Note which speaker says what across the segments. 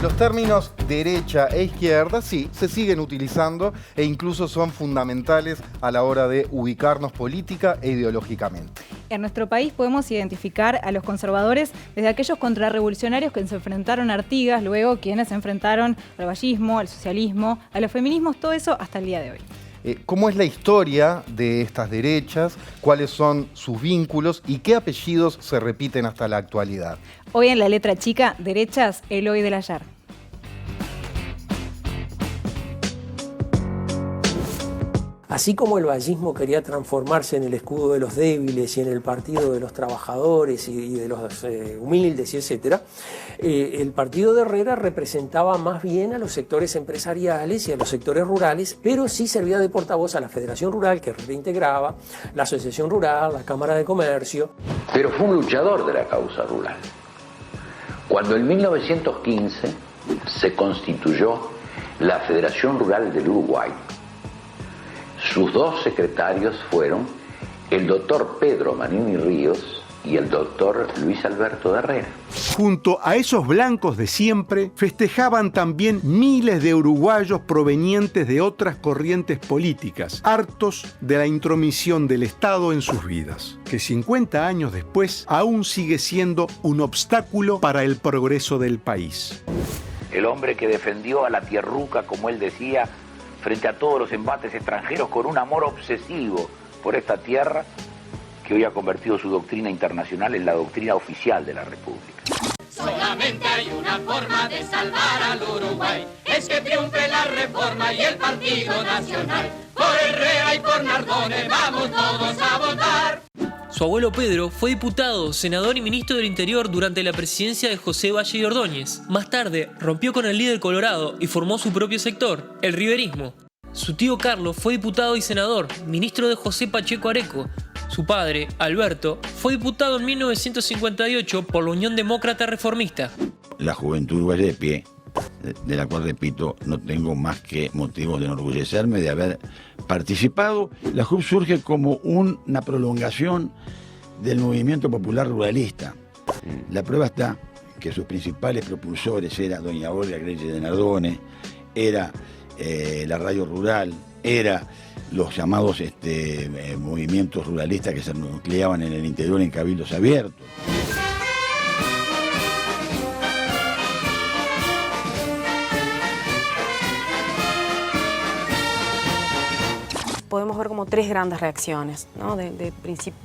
Speaker 1: Los términos derecha e izquierda sí, se siguen utilizando e incluso son fundamentales a la hora de ubicarnos política e ideológicamente.
Speaker 2: En nuestro país podemos identificar a los conservadores desde aquellos contrarrevolucionarios que se enfrentaron a Artigas, luego quienes se enfrentaron al vallismo, al socialismo, a los feminismos, todo eso hasta el día de hoy.
Speaker 1: ¿Cómo es la historia de estas derechas? ¿Cuáles son sus vínculos? ¿Y qué apellidos se repiten hasta la actualidad?
Speaker 2: Hoy en la letra chica, derechas, Eloy del Ayar.
Speaker 3: Así como el vallismo quería transformarse en el escudo de los débiles y en el partido de los trabajadores y de los humildes, y etc., el partido de Herrera representaba más bien a los sectores empresariales y a los sectores rurales, pero sí servía de portavoz a la Federación Rural, que reintegraba, la Asociación Rural, la Cámara de Comercio.
Speaker 4: Pero fue un luchador de la causa rural. Cuando en 1915 se constituyó la Federación Rural del Uruguay, sus dos secretarios fueron el doctor Pedro Manini Ríos y el doctor Luis Alberto de Herrera.
Speaker 5: Junto a esos blancos de siempre, festejaban también miles de uruguayos provenientes de otras corrientes políticas, hartos de la intromisión del Estado en sus vidas, que 50 años después aún sigue siendo un obstáculo para el progreso del país.
Speaker 4: El hombre que defendió a la tierruca, como él decía, frente a todos los embates extranjeros con un amor obsesivo por esta tierra que hoy ha convertido su doctrina internacional en la doctrina oficial de la República.
Speaker 6: Solamente hay una forma de salvar al Uruguay, es que triunfe la reforma y el Partido Nacional. Por Herrera y por Nardone vamos todos a votar.
Speaker 7: Su abuelo Pedro fue diputado, senador y ministro del Interior durante la presidencia de José Valle y Ordóñez. Más tarde, rompió con el líder colorado y formó su propio sector, el riverismo. Su tío Carlos fue diputado y senador, ministro de José Pacheco Areco. Su padre, Alberto, fue diputado en 1958 por la Unión Demócrata Reformista.
Speaker 8: La juventud uruguaya de pie, de la cual, repito, no tengo más que motivos de enorgullecerme de haber participado. La JUP surge como una prolongación del movimiento popular ruralista. La prueba está que sus principales propulsores eran doña Olga Greche de Nardone, era la radio rural, era los llamados movimientos ruralistas que se nucleaban en el interior en cabildos abiertos.
Speaker 9: Podemos ver como tres grandes reacciones, ¿no? de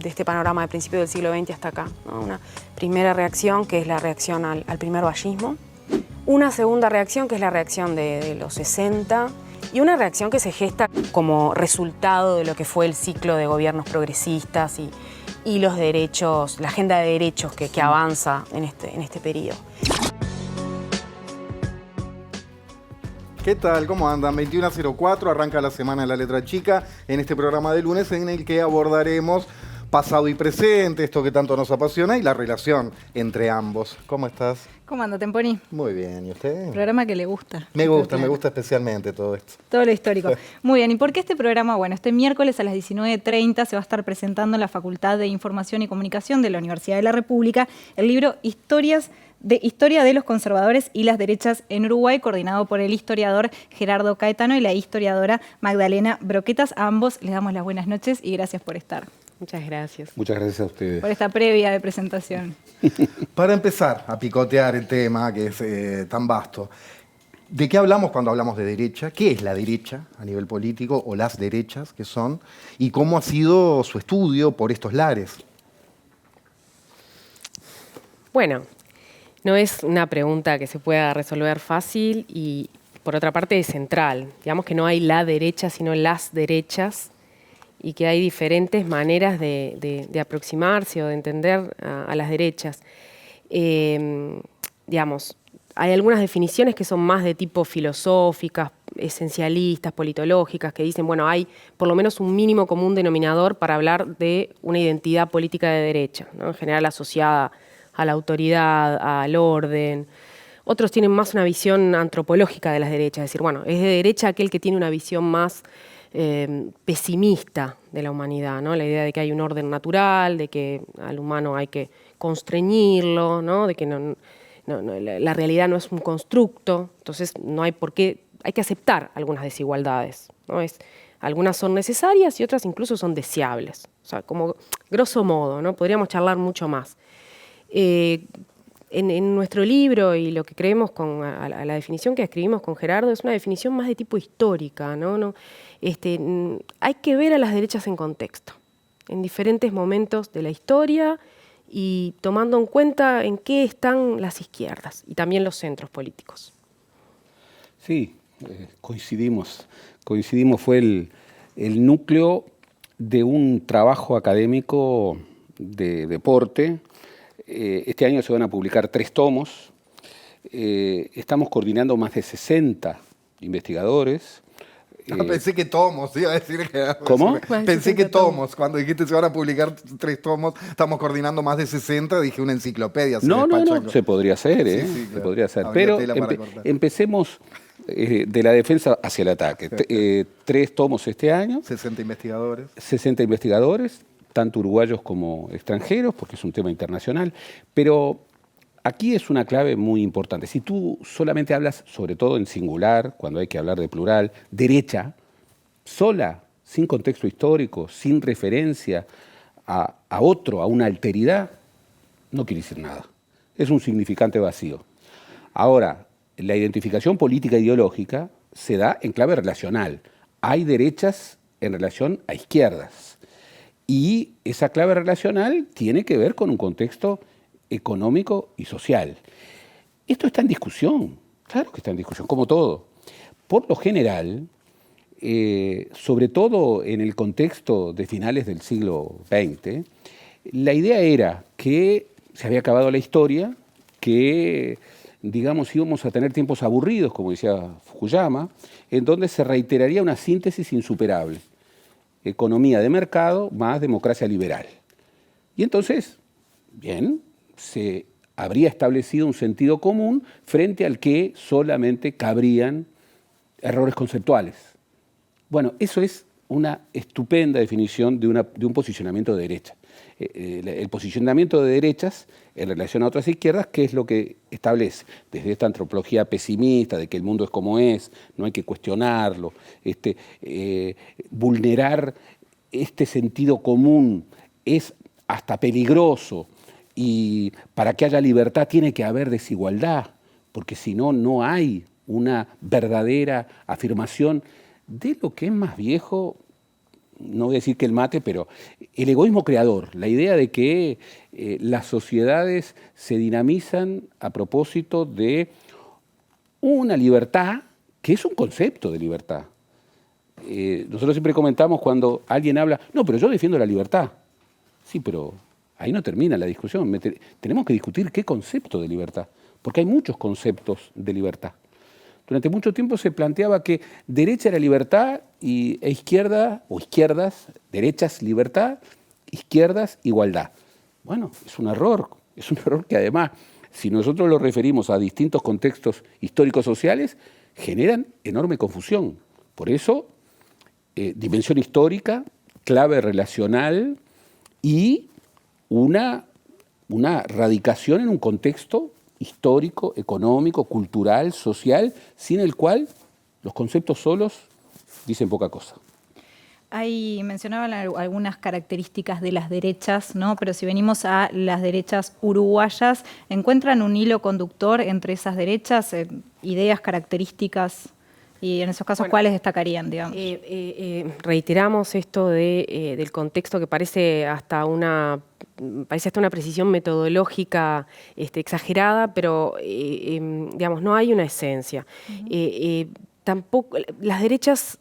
Speaker 9: este panorama de principio del siglo XX hasta acá, ¿no? Una primera reacción que es la reacción al primer vallismo, una segunda reacción que es la reacción de los 60 y una reacción que se gesta como resultado de lo que fue el ciclo de gobiernos progresistas y los derechos, la agenda de derechos que avanza en este periodo.
Speaker 1: ¿Qué tal? ¿Cómo andan? 21:04, arranca la semana de la letra chica en este programa de lunes en el que abordaremos pasado y presente, esto que tanto nos apasiona y la relación entre ambos. ¿Cómo estás?
Speaker 2: ¿Cómo anda, Temponi?
Speaker 1: Muy bien, ¿y usted?
Speaker 2: Programa que le gusta.
Speaker 1: Me gusta especialmente todo esto.
Speaker 2: Todo lo histórico. Muy bien, ¿y por qué este programa? Bueno, este miércoles a las 19:30 se va a estar presentando en la Facultad de Información y Comunicación de la Universidad de la República el libro Historia de los conservadores y las derechas en Uruguay, coordinado por el historiador Gerardo Caetano y la historiadora Magdalena Broquetas. A ambos les damos las buenas noches y gracias por estar.
Speaker 9: Muchas gracias.
Speaker 1: Muchas gracias a ustedes.
Speaker 2: Por esta previa de presentación.
Speaker 1: Para empezar a picotear el tema que es tan vasto, ¿de qué hablamos cuando hablamos de derecha? ¿Qué es la derecha a nivel político o las derechas que son? ¿Y cómo ha sido su estudio por estos lares?
Speaker 9: Bueno, no es una pregunta que se pueda resolver fácil y, por otra parte, es central. Digamos que no hay la derecha, sino las derechas y que hay diferentes maneras de aproximarse o de entender a las derechas. Digamos, hay algunas definiciones que son más de tipo filosóficas, esencialistas, politológicas, que dicen, bueno, hay por lo menos un mínimo común denominador para hablar de una identidad política de derecha, ¿no? En general asociada a la autoridad, al orden. Otros tienen más una visión antropológica de las derechas, es decir, bueno, es de derecha aquel que tiene una visión más pesimista de la humanidad, ¿no? La idea de que hay un orden natural, de que al humano hay que constreñirlo, ¿no? De que la realidad no es un constructo, entonces no hay por qué, hay que aceptar algunas desigualdades, ¿no? Algunas son necesarias y otras incluso son deseables. O sea, como grosso modo, ¿no? Podríamos charlar mucho más. En nuestro libro y lo que creemos a la definición que escribimos con Gerardo es una definición más de tipo histórica, ¿no? Hay que ver a las derechas en contexto, en diferentes momentos de la historia y tomando en cuenta en qué están las izquierdas y también los centros políticos.
Speaker 10: Sí, coincidimos, fue el núcleo de un trabajo académico de deporte. Este año se van a publicar 3 tomos. Estamos coordinando más de 60 investigadores.
Speaker 1: Pensé que tomos, iba a decir que...
Speaker 10: ¿Cómo?
Speaker 1: Pensé que tomos. Cuando dijiste se van a publicar 3 tomos, estamos coordinando más de 60, dije una enciclopedia.
Speaker 10: No, se podría hacer,
Speaker 1: Sí, claro.
Speaker 10: se podría hacer.
Speaker 1: Habría
Speaker 10: Pero empecemos de la defensa hacia el ataque. 3 tomos este año.
Speaker 1: 60 investigadores.
Speaker 10: 60 investigadores, tanto uruguayos como extranjeros, porque es un tema internacional. Pero aquí es una clave muy importante. Si tú solamente hablas, sobre todo en singular, cuando hay que hablar de plural, derecha, sola, sin contexto histórico, sin referencia a otro, a una alteridad, no quiere decir nada. Es un significante vacío. Ahora, la identificación política e ideológica se da en clave relacional. Hay derechas en relación a izquierdas. Y esa clave relacional tiene que ver con un contexto económico y social. Esto está en discusión, claro que está en discusión, como todo. Por lo general, sobre todo en el contexto de finales del siglo XX, la idea era que se había acabado la historia, que, digamos, íbamos a tener tiempos aburridos, como decía Fukuyama, en donde se reiteraría una síntesis insuperable. Economía de mercado más democracia liberal. Y entonces, bien, se habría establecido un sentido común frente al que solamente cabrían errores conceptuales. Bueno, eso es una estupenda definición de un posicionamiento de derecha. El posicionamiento de derechas en relación a otras izquierdas, ¿qué es lo que establece? Desde esta antropología pesimista de que el mundo es como es, no hay que cuestionarlo, vulnerar este sentido común es hasta peligroso, y para que haya libertad tiene que haber desigualdad, porque si no, no hay una verdadera afirmación de lo que es más viejo, no voy a decir que el mate, pero el egoísmo creador, la idea de que las sociedades se dinamizan a propósito de una libertad que es un concepto de libertad. Nosotros siempre comentamos cuando alguien habla, no, pero yo defiendo la libertad. Sí, pero ahí no termina la discusión. Tenemos que discutir qué concepto de libertad, porque hay muchos conceptos de libertad. Durante mucho tiempo se planteaba que derecha era libertad e izquierda, o izquierdas, derechas libertad, izquierdas igualdad. Bueno, es un error que además, si nosotros lo referimos a distintos contextos históricos sociales, generan enorme confusión. Por eso, dimensión histórica, clave relacional y una radicación en un contexto histórico, económico, cultural, social, sin el cual los conceptos solos dicen poca cosa.
Speaker 2: Ahí mencionaban algunas características de las derechas, ¿no? Pero si venimos a las derechas uruguayas, ¿encuentran un hilo conductor entre esas derechas, ideas, características? Y en esos casos, bueno, ¿cuáles destacarían, digamos?
Speaker 9: Reiteramos esto del contexto que parece hasta una precisión metodológica exagerada, pero digamos, no hay una esencia. Tampoco las derechas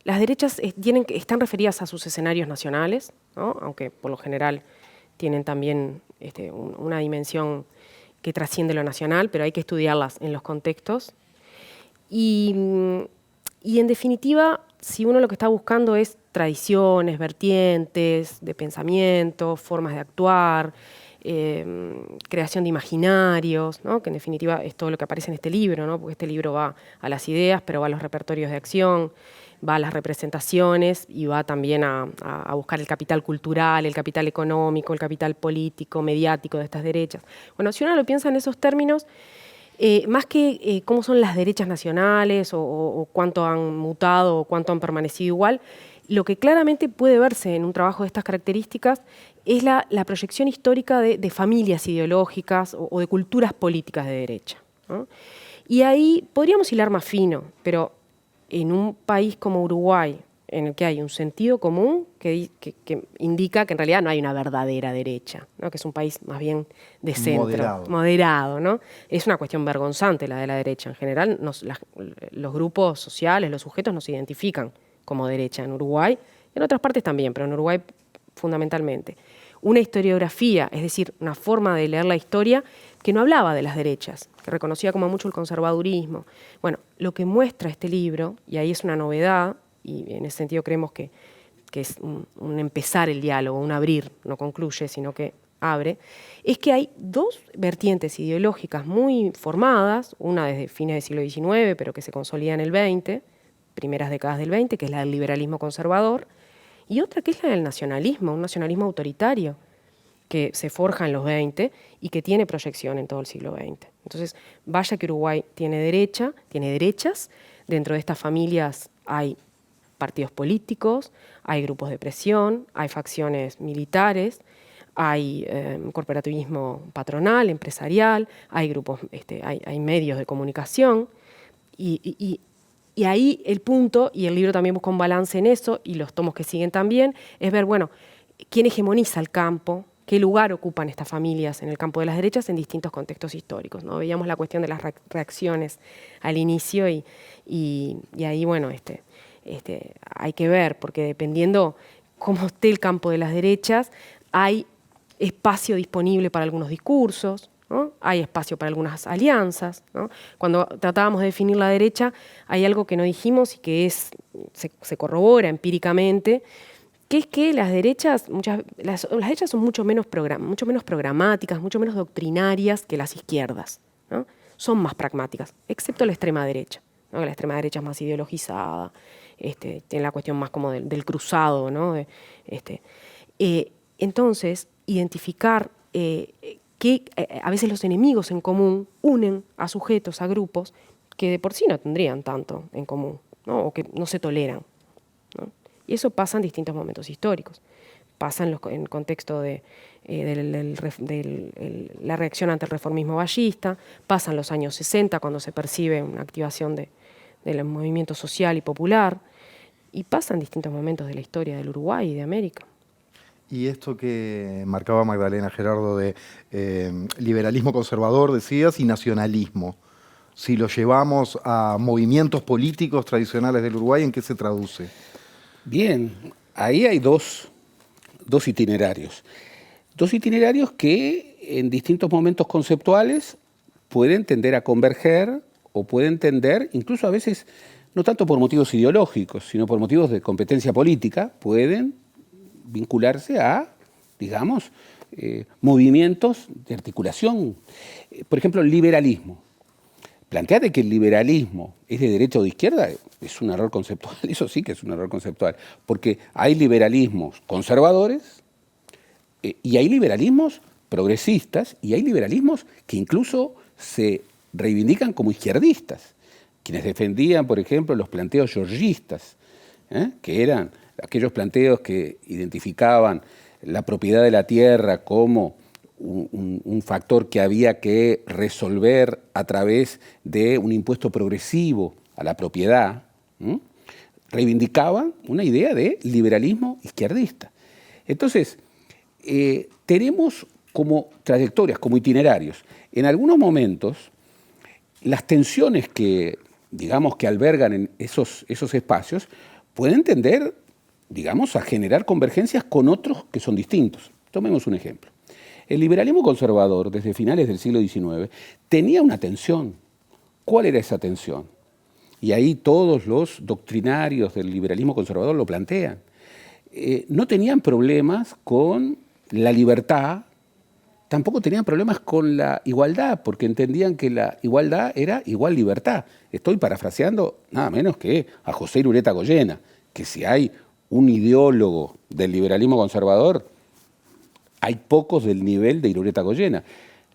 Speaker 9: están referidas a sus escenarios nacionales, ¿no? Aunque por lo general tienen también una dimensión que trasciende lo nacional, pero hay que estudiarlas en los contextos. Y en definitiva, si uno lo que está buscando es tradiciones, vertientes de pensamiento, formas de actuar, creación de imaginarios, ¿no? Que en definitiva es todo lo que aparece en este libro, ¿no? Porque este libro va a las ideas, pero va a los repertorios de acción, va a las representaciones y va también a buscar el capital cultural, el capital económico, el capital político, mediático de estas derechas. Bueno, si uno lo piensa en esos términos, más que cómo son las derechas nacionales o cuánto han mutado o cuánto han permanecido igual, lo que claramente puede verse en un trabajo de estas características es la proyección histórica de familias ideológicas o de culturas políticas de derecha, ¿no? Y ahí podríamos hilar más fino, pero en un país como Uruguay, en el que hay un sentido común que indica que en realidad no hay una verdadera derecha, ¿no? Que es un país más bien de centro, moderado, ¿no? Es una cuestión vergonzante la de la derecha. En general, los grupos sociales, los sujetos no se identifican como derecha en Uruguay, en otras partes también, pero en Uruguay fundamentalmente. Una historiografía, es decir, una forma de leer la historia que no hablaba de las derechas, que reconocía como mucho el conservadurismo. Bueno, lo que muestra este libro, y ahí es una novedad, y en ese sentido creemos que es un empezar el diálogo, un abrir, no concluye, sino que abre, es que hay dos vertientes ideológicas muy formadas, una desde fines del siglo XIX, pero que se consolida en el XX, primeras décadas del XX, que es la del liberalismo conservador, y otra que es la del nacionalismo, un nacionalismo autoritario, que se forja en los 20 y que tiene proyección en todo el siglo XX. Entonces, vaya que Uruguay tiene derechas, dentro de estas familias hay partidos políticos, hay grupos de presión, hay facciones militares, hay corporativismo patronal, empresarial, hay grupos, hay medios de comunicación, y ahí el punto, y el libro también busca un balance en eso, y los tomos que siguen también, es ver, bueno, quién hegemoniza el campo, qué lugar ocupan estas familias en el campo de las derechas en distintos contextos históricos, ¿no? Veíamos la cuestión de las reacciones al inicio y ahí, bueno, hay que ver, porque dependiendo cómo esté el campo de las derechas, hay espacio disponible para algunos discursos, ¿no? Hay espacio para algunas alianzas, ¿no? Cuando tratábamos de definir la derecha, hay algo que no dijimos y que se corrobora empíricamente, que es que las derechas, las derechas son mucho menos programáticas, mucho menos doctrinarias que las izquierdas, ¿no? Son más pragmáticas, excepto la extrema derecha, ¿no? La extrema derecha es más ideologizada, tiene la cuestión más como del cruzado, ¿no? Entonces, identificar que a veces los enemigos en común unen a sujetos, a grupos, que de por sí no tendrían tanto en común, ¿no? O que no se toleran, ¿no? Y eso pasa en distintos momentos históricos. Pasa en el contexto de la reacción ante el reformismo vallista, pasa en los años 60 cuando se percibe una activación del movimiento social y popular, y pasa en distintos momentos de la historia del Uruguay y de América.
Speaker 1: Y esto que marcaba Magdalena Gerardo de liberalismo conservador, decías, y nacionalismo, si lo llevamos a movimientos políticos tradicionales del Uruguay, ¿en qué se traduce?
Speaker 10: Bien, ahí hay dos itinerarios. Dos itinerarios que en distintos momentos conceptuales pueden tender a converger o pueden tender, incluso a veces, no tanto por motivos ideológicos, sino por motivos de competencia política, pueden vincularse a, digamos, movimientos de articulación. Por ejemplo, el liberalismo. Plantear que el liberalismo es de derecha o de izquierda es un error conceptual, eso sí que es un error conceptual, porque hay liberalismos conservadores y hay liberalismos progresistas y hay liberalismos que incluso se reivindican como izquierdistas, quienes defendían, por ejemplo, los planteos georgistas, que eran aquellos planteos que identificaban la propiedad de la tierra como un factor que había que resolver a través de un impuesto progresivo a la propiedad, reivindicaban una idea de liberalismo izquierdista. Entonces, tenemos como trayectorias, como itinerarios. En algunos momentos, las tensiones que, digamos, que albergan en esos espacios pueden tender, digamos, a generar convergencias con otros que son distintos. Tomemos un ejemplo. El liberalismo conservador, desde finales del siglo XIX, tenía una tensión. ¿Cuál era esa tensión? Y ahí todos los doctrinarios del liberalismo conservador lo plantean. No tenían problemas con la libertad tampoco tenían problemas con la igualdad, porque entendían que la igualdad era igual libertad. Estoy parafraseando nada menos que a José Irureta Goyena, que si hay un ideólogo del liberalismo conservador, hay pocos del nivel de Irureta Goyena.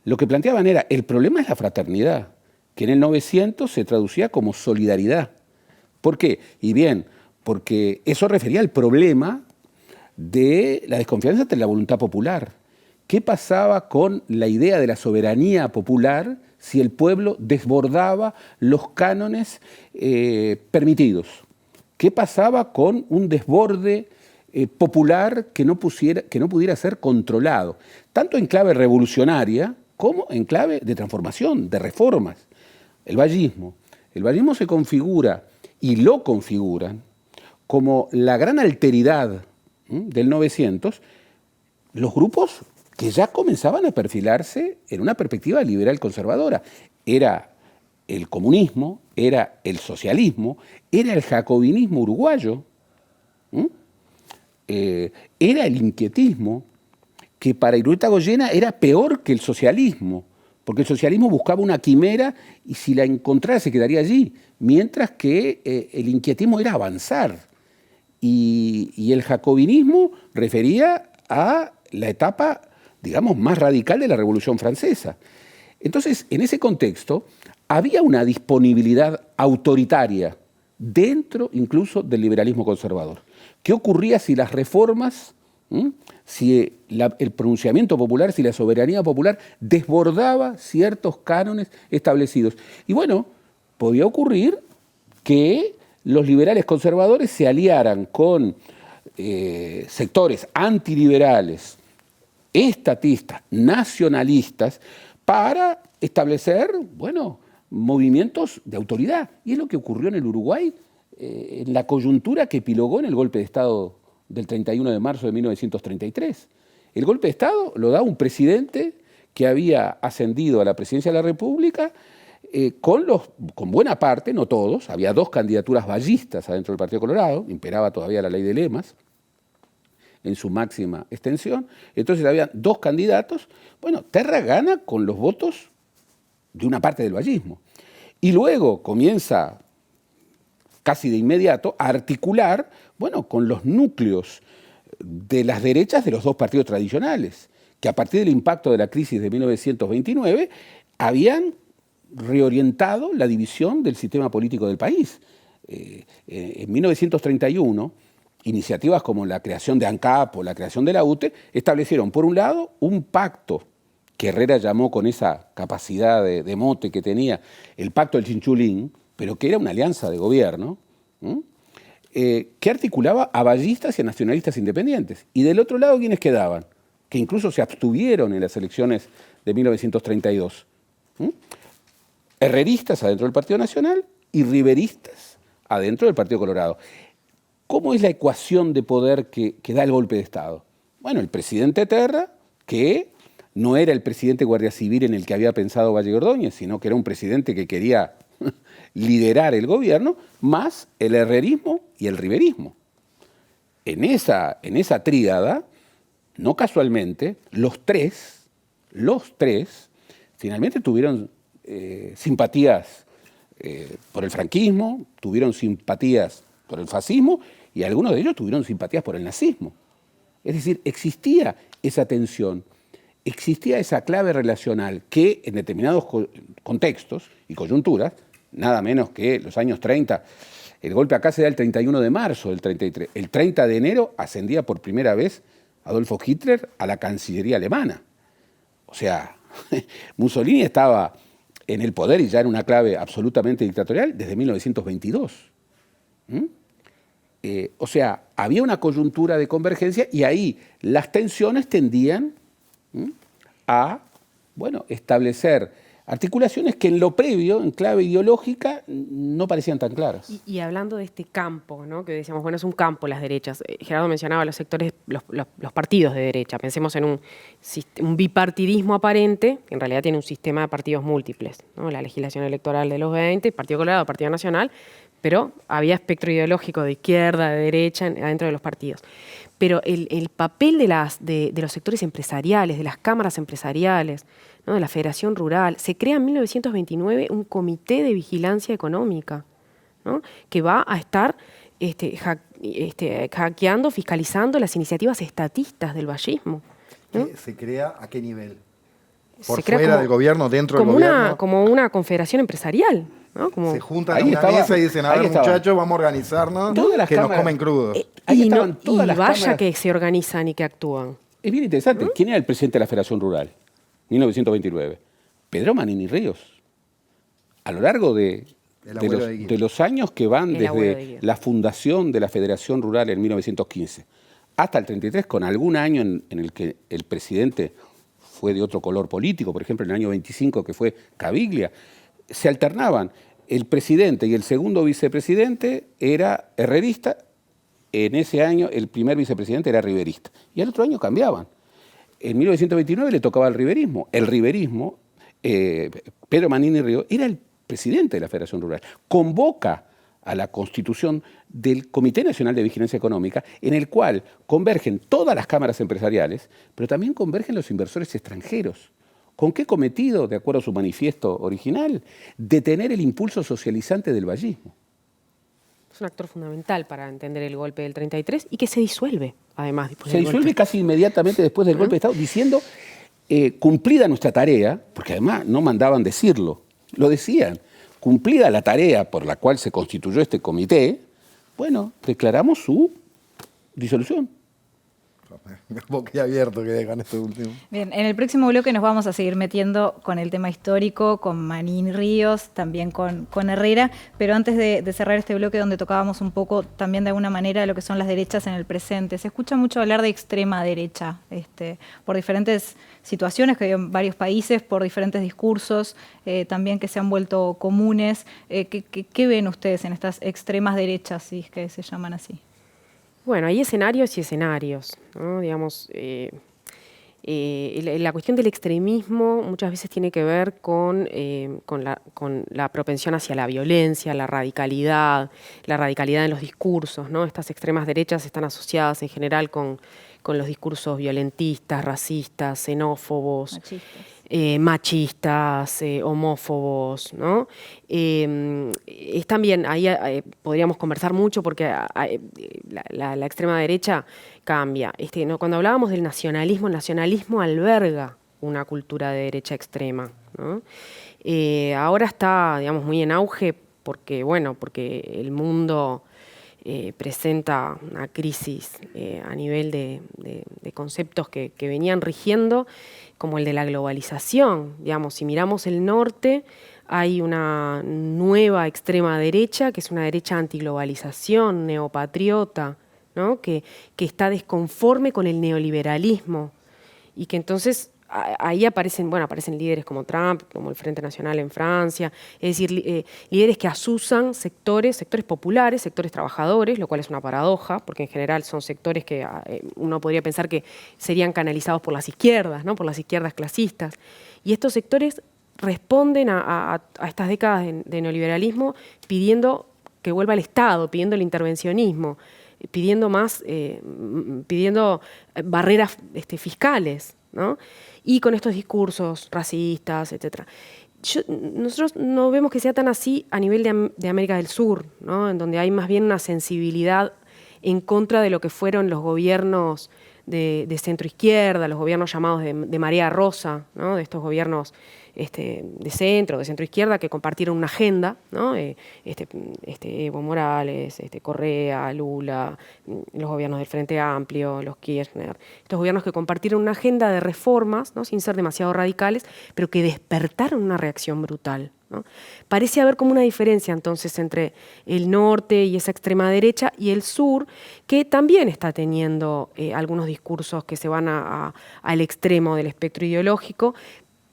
Speaker 10: Lo que planteaban era, el problema es la fraternidad, que en el 900 se traducía como solidaridad. ¿Por qué? Y bien, porque eso refería al problema de la desconfianza entre la voluntad popular. ¿Qué pasaba con la idea de la soberanía popular si el pueblo desbordaba los cánones permitidos? ¿Qué pasaba con un desborde popular que no pudiera ser controlado? Tanto en clave revolucionaria como en clave de transformación, de reformas. El vallismo se configura y lo configuran como la gran alteridad del 900, los grupos que ya comenzaban a perfilarse en una perspectiva liberal conservadora. Era el comunismo, era el socialismo, era el jacobinismo uruguayo, era el inquietismo, que para Irureta Goyena era peor que el socialismo, porque el socialismo buscaba una quimera y si la encontrara se quedaría allí, mientras que el inquietismo era avanzar. Y el jacobinismo refería a la etapa, digamos, más radical de la Revolución Francesa. Entonces, en ese contexto, había una disponibilidad autoritaria dentro incluso del liberalismo conservador. ¿Qué ocurría si las reformas, si el pronunciamiento popular, si la soberanía popular desbordaba ciertos cánones establecidos? Y bueno, podía ocurrir que los liberales conservadores se aliaran con sectores antiliberales, estatistas, nacionalistas, para establecer, bueno, movimientos de autoridad. Y es lo que ocurrió en el Uruguay, en la coyuntura que epilogó en el golpe de Estado del 31 de marzo de 1933. El golpe de Estado lo da un presidente que había ascendido a la presidencia de la República con buena parte, no todos, había 2 candidaturas vallistas adentro del Partido Colorado, imperaba todavía la ley de lemas en su máxima extensión, entonces había 2 candidatos. Bueno, Terra gana con los votos de una parte del vallismo. Y luego comienza casi de inmediato a articular, bueno, con los núcleos de las derechas de los 2 partidos tradicionales, que a partir del impacto de la crisis de 1929 habían reorientado la división del sistema político del país. En 1931, iniciativas como la creación de ANCAP o la creación de la UTE establecieron, por un lado, un pacto que Herrera llamó con esa capacidad de mote que tenía, el pacto del Chinchulín, pero que era una alianza de gobierno, que articulaba a vallistas y a nacionalistas independientes. Y del otro lado, ¿quiénes quedaban? Que incluso se abstuvieron en las elecciones de 1932. Herreristas adentro del Partido Nacional y riveristas adentro del Partido Colorado. ¿Cómo es la ecuación de poder que da el golpe de Estado? Bueno, el presidente Terra, que no era el presidente Guardia Civil en el que había pensado Valle Ordóñez, sino que era un presidente que quería liderar el gobierno, más el herrerismo y el riverismo. En esa tríada, no casualmente, los tres finalmente tuvieron simpatías por el franquismo, tuvieron simpatías por el fascismo y algunos de ellos tuvieron simpatías por el nazismo. Es decir, existía esa tensión, existía esa clave relacional que en determinados contextos y coyunturas, nada menos que los años 30, el golpe acá se da el 31 de marzo del 33, el 30 de enero ascendía por primera vez Adolfo Hitler a la Cancillería alemana. O sea, Mussolini estaba en el poder y ya en una clave absolutamente dictatorial desde 1922. O sea, había una coyuntura de convergencia y ahí las tensiones tendían a, bueno, establecer articulaciones que en lo previo, en clave ideológica, no parecían tan claras.
Speaker 9: Y hablando de este campo, ¿no? Que decíamos, bueno, es un campo las derechas. Gerardo mencionaba los sectores, los partidos de derecha. Pensemos en un bipartidismo aparente, que en realidad tiene un sistema de partidos múltiples, ¿no? La legislación electoral de los 20, Partido Colorado, Partido Nacional, pero había espectro ideológico de izquierda, de derecha, adentro de los partidos. Pero el papel de los sectores empresariales, de las cámaras empresariales, ¿no? De la Federación Rural, se crea en 1929 un comité de vigilancia económica, ¿no? Que va a estar hackeando, fiscalizando las iniciativas estatistas del vallismo, ¿no?
Speaker 1: ¿Se crea a qué nivel? ¿Por
Speaker 9: Se crea
Speaker 1: fuera
Speaker 9: como-
Speaker 1: del gobierno, dentro del
Speaker 9: como
Speaker 1: gobierno?
Speaker 9: como una confederación empresarial, ¿no? Como,
Speaker 1: Se juntan
Speaker 10: Ahí
Speaker 1: en una
Speaker 10: estaba,
Speaker 1: mesa y dicen, a
Speaker 10: ahí
Speaker 1: ver
Speaker 10: estaba.
Speaker 1: muchachos, vamos a organizarnos,
Speaker 10: Todas las
Speaker 1: que nos
Speaker 10: cámaras-
Speaker 1: comen crudos.
Speaker 10: Ahí
Speaker 9: y
Speaker 10: estaban todas las
Speaker 9: vaya
Speaker 10: cámaras.
Speaker 9: que se organizan y que actúan.
Speaker 10: Es bien interesante. ¿Quién era el presidente de la Federación Rural? 1929. Pedro Manini Ríos. A lo largo
Speaker 1: El abuelo de Guido.
Speaker 10: de los años que van
Speaker 9: El abuelo de
Speaker 10: desde
Speaker 9: Guido.
Speaker 10: la fundación de la Federación Rural en 1915 hasta el 33, con algún año en el que el presidente fue de otro color político, por ejemplo en el año 25 que fue Caviglia, se alternaban. El presidente y el segundo vicepresidente era herrerista. En ese año el primer vicepresidente era riverista. Y al otro año cambiaban. En 1929 le tocaba el riverismo. El riverismo, Pedro Manini Ríos, era el presidente de la Federación Rural. Convoca a la constitución del Comité Nacional de Vigilancia Económica, en el cual convergen todas las cámaras empresariales, pero también convergen los inversores extranjeros. ¿Con qué cometido, de acuerdo a su manifiesto original? Detener el impulso socializante del vallismo.
Speaker 9: Es un actor fundamental para entender el golpe del 33 y que se disuelve, además. Después
Speaker 10: Se
Speaker 9: del
Speaker 10: disuelve
Speaker 9: golpe.
Speaker 10: casi inmediatamente después del golpe de Estado, diciendo, cumplida nuestra tarea, porque además no mandaban decirlo, lo decían, cumplida la tarea por la cual se constituyó este comité, bueno, declaramos su disolución.
Speaker 1: Boquiabierto que dejan este último.
Speaker 2: Bien, en el próximo bloque nos vamos a seguir metiendo con el tema histórico, con Manini Ríos, también con Herrera, pero antes de cerrar este bloque donde tocábamos un poco también de alguna manera lo que son las derechas en el presente, se escucha mucho hablar de extrema derecha, por diferentes situaciones que hay en varios países, por diferentes discursos también que se han vuelto comunes. ¿Qué ven ustedes en estas extremas derechas, si es que se llaman así?
Speaker 9: Bueno, hay escenarios y escenarios, ¿no? Digamos, la cuestión del extremismo muchas veces tiene que ver con la propensión hacia la violencia, la radicalidad en los discursos, ¿no? Estas extremas derechas están asociadas en general con los discursos violentistas, racistas, xenófobos, machistas, homófobos, ¿no? Es también, ahí podríamos conversar mucho porque la extrema derecha cambia. ¿No? Cuando hablábamos del nacionalismo, el nacionalismo alberga una cultura de derecha extrema, ¿no? Ahora está, digamos, muy en auge porque el mundo presenta una crisis a nivel de conceptos que venían rigiendo, como el de la globalización. Digamos, si miramos el norte, hay una nueva extrema derecha, que es una derecha antiglobalización, neopatriota, ¿no? que está desconforme con el neoliberalismo y que entonces ahí aparecen líderes como Trump, como el Frente Nacional en Francia, es decir, líderes que asusan sectores populares, sectores trabajadores, lo cual es una paradoja, porque en general son sectores que uno podría pensar que serían canalizados por las izquierdas, ¿no? Por las izquierdas clasistas. Y estos sectores responden a estas décadas de neoliberalismo pidiendo que vuelva el Estado, pidiendo el intervencionismo, pidiendo barreras fiscales, ¿no? Y con estos discursos racistas, etc. Nosotros no vemos que sea tan así a nivel de América del Sur, ¿no? En donde hay más bien una sensibilidad en contra de lo que fueron los gobiernos de centro-izquierda, los gobiernos llamados de marea rosa, ¿no? De estos gobiernos de centro-izquierda que compartieron una agenda, ¿no? Evo Morales, Correa, Lula, los gobiernos del Frente Amplio, los Kirchner, estos gobiernos que compartieron una agenda de reformas, ¿no? Sin ser demasiado radicales, pero que despertaron una reacción brutal, ¿no? Parece haber como una diferencia entonces entre el norte y esa extrema derecha y el sur, que también está teniendo algunos discursos que se van al extremo del espectro ideológico,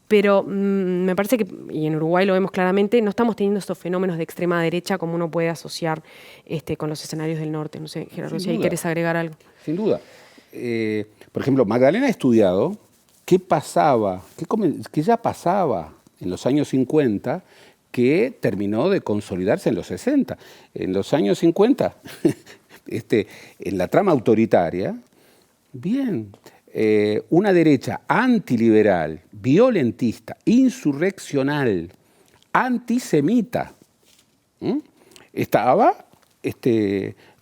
Speaker 9: pero me parece que, y en Uruguay lo vemos claramente, no estamos teniendo estos fenómenos de extrema derecha como uno puede asociar con los escenarios del norte. No sé, Gerardo, si ahí querés agregar algo.
Speaker 10: Sin duda. Por ejemplo, Magdalena ha estudiado qué pasaba, que ya pasaba en los años 50, que terminó de consolidarse en los 60. En los años 50, en la trama autoritaria, bien, una derecha antiliberal, violentista, insurreccional, antisemita, estaba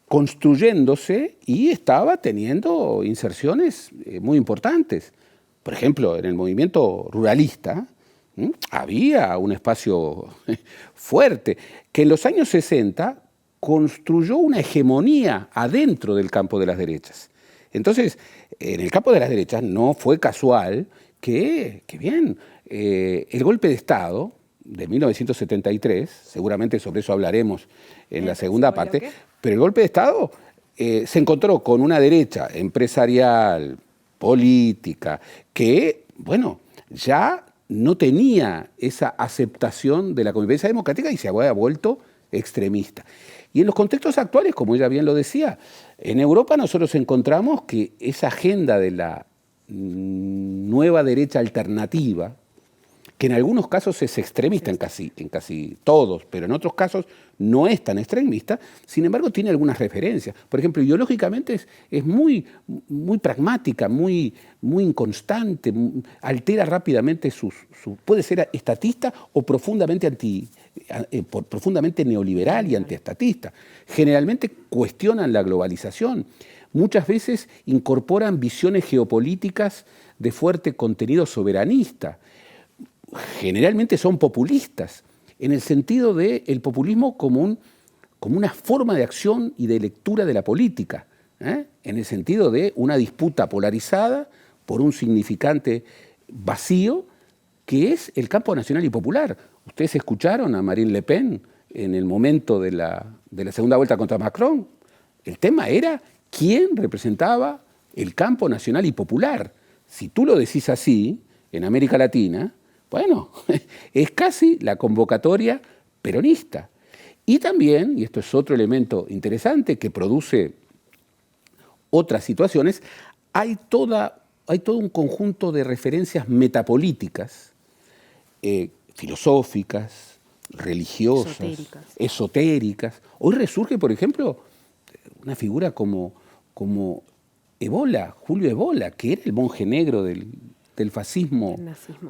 Speaker 10: construyéndose y estaba teniendo inserciones muy importantes. Por ejemplo, en el movimiento ruralista había un espacio fuerte que en los años 60 construyó una hegemonía adentro del campo de las derechas. Entonces, en el campo de las derechas no fue casual que el golpe de Estado de 1973, seguramente sobre eso hablaremos en la segunda parte, pero el golpe de Estado se encontró con una derecha empresarial, política, que, bueno, ya no tenía esa aceptación de la convivencia democrática y se había vuelto extremista. Y en los contextos actuales, como ella bien lo decía, en Europa nosotros encontramos que esa agenda de la nueva derecha alternativa, que en algunos casos es extremista, en casi todos, pero en otros casos no es tan extremista, sin embargo tiene algunas referencias. Por ejemplo, ideológicamente es muy pragmática, muy inconstante, altera rápidamente puede ser estatista o profundamente neoliberal y antiestatista. Generalmente cuestionan la globalización. Muchas veces incorporan visiones geopolíticas de fuerte contenido soberanista. Generalmente son populistas, en el sentido del populismo como una forma de acción y de lectura de la política, en el sentido de una disputa polarizada por un significante vacío que es el campo nacional y popular. Ustedes escucharon a Marine Le Pen en el momento de la segunda vuelta contra Macron. El tema era quién representaba el campo nacional y popular. Si tú lo decís así, en América Latina, bueno, es casi la convocatoria peronista. Y también, y esto es otro elemento interesante que produce otras situaciones, hay todo un conjunto de referencias metapolíticas, filosóficas, religiosas, esotéricas. Hoy resurge, por ejemplo, una figura como Evola, Julio Evola, que era el monje negro del fascismo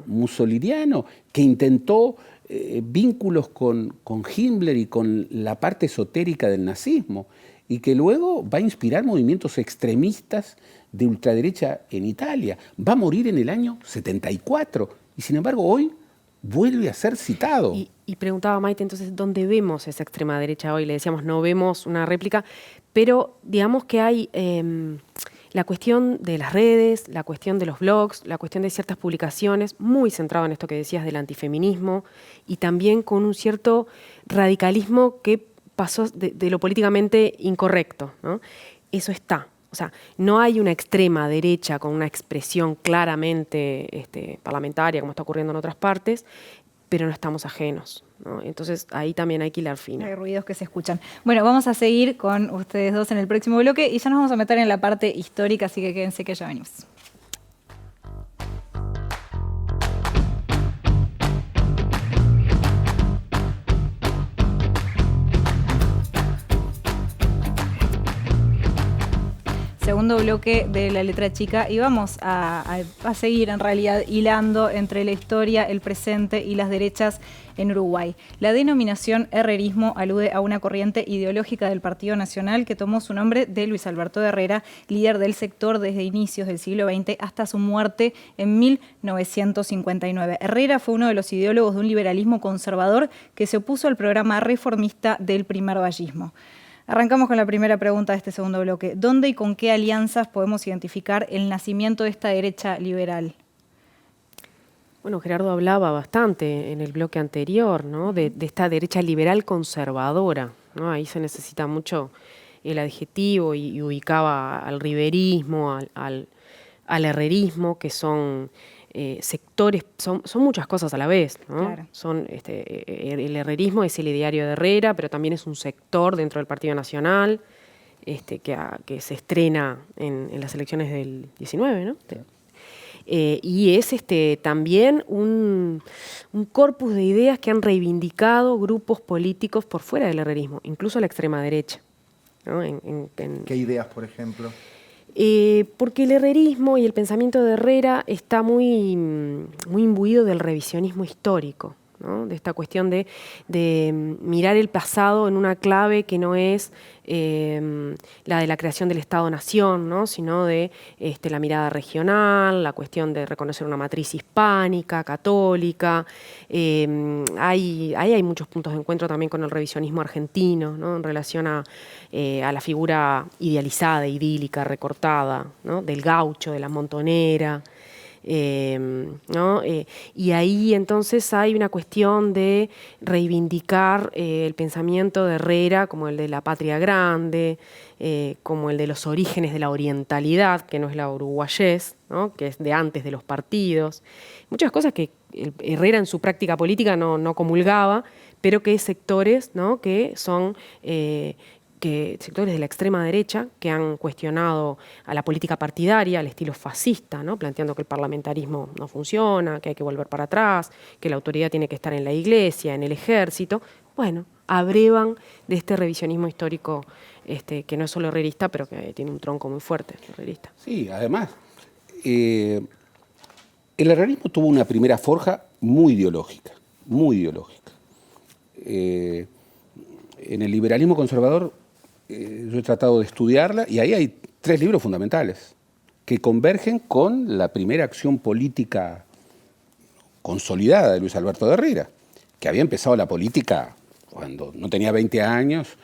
Speaker 10: mussoliniano, que intentó vínculos con Himmler y con la parte esotérica del nazismo, y que luego va a inspirar movimientos extremistas de ultraderecha en Italia. Va a morir en el año 74, y sin embargo hoy vuelve a ser citado.
Speaker 9: Y preguntaba Maite, entonces, ¿dónde vemos esa extrema derecha hoy? Le decíamos, no vemos una réplica, pero digamos que hay la cuestión de las redes, la cuestión de los blogs, la cuestión de ciertas publicaciones, muy centrado en esto que decías del antifeminismo, y también con un cierto radicalismo que pasó de lo políticamente incorrecto, ¿no? Eso está. O sea, no hay una extrema derecha con una expresión claramente parlamentaria, como está ocurriendo en otras partes, pero no estamos ajenos, ¿no? Entonces ahí también hay que hilar fino.
Speaker 2: Hay ruidos que se escuchan. Bueno, vamos a seguir con ustedes dos en el próximo bloque y ya nos vamos a meter en la parte histórica, así que quédense que ya venimos. Segundo bloque de La Letra Chica y vamos a seguir en realidad hilando entre la historia, el presente y las derechas en Uruguay. La denominación herrerismo alude a una corriente ideológica del Partido Nacional que tomó su nombre de Luis Alberto Herrera, líder del sector desde inicios del siglo XX hasta su muerte en 1959. Herrera fue uno de los ideólogos de un liberalismo conservador que se opuso al programa reformista del primer vallismo. Arrancamos con la primera pregunta de este segundo bloque. ¿Dónde y con qué alianzas podemos identificar el nacimiento de esta derecha liberal?
Speaker 9: Bueno, Gerardo hablaba bastante en el bloque anterior, ¿no? de esta derecha liberal conservadora, ¿no? Ahí se necesita mucho el adjetivo y ubicaba al riverismo, al herrerismo, que son sectores, son muchas cosas a la vez, ¿no? Claro. El herrerismo es el ideario de Herrera, pero también es un sector dentro del Partido Nacional que se estrena en las elecciones del 19, ¿no? y es también un corpus de ideas que han reivindicado grupos políticos por fuera del herrerismo, incluso la extrema derecha, ¿no?
Speaker 1: ¿Qué ideas, por ejemplo?
Speaker 9: Porque el herrerismo y el pensamiento de Herrera está muy, muy imbuido del revisionismo histórico, ¿no? De esta cuestión de mirar el pasado en una clave que no es la de la creación del Estado-Nación, ¿no? Sino de la mirada regional, la cuestión de reconocer una matriz hispánica, católica. Hay muchos puntos de encuentro también con el revisionismo argentino, ¿no? En relación a la figura idealizada, idílica, recortada, ¿no? Del gaucho, de la montonera. ¿No? Y ahí entonces hay una cuestión de reivindicar el pensamiento de Herrera como el de la patria grande, como el de los orígenes de la orientalidad, que no es la uruguayés, ¿no? Que es de antes de los partidos. Muchas cosas que Herrera en su práctica política no comulgaba, pero que sectores, ¿no? que son... sectores de la extrema derecha que han cuestionado a la política partidaria, al estilo fascista, ¿no? Planteando que el parlamentarismo no funciona, que hay que volver para atrás, que la autoridad tiene que estar en la iglesia, en el ejército. Bueno, abrevan de este revisionismo histórico que no es solo herrerista, pero que tiene un tronco muy fuerte herrerista.
Speaker 10: Sí, además, el herrerismo tuvo una primera forja muy ideológica, muy ideológica. En el liberalismo conservador yo he tratado de estudiarla y ahí hay 3 libros fundamentales que convergen con la primera acción política consolidada de Luis Alberto de Herrera, que había empezado la política cuando no tenía 20 años,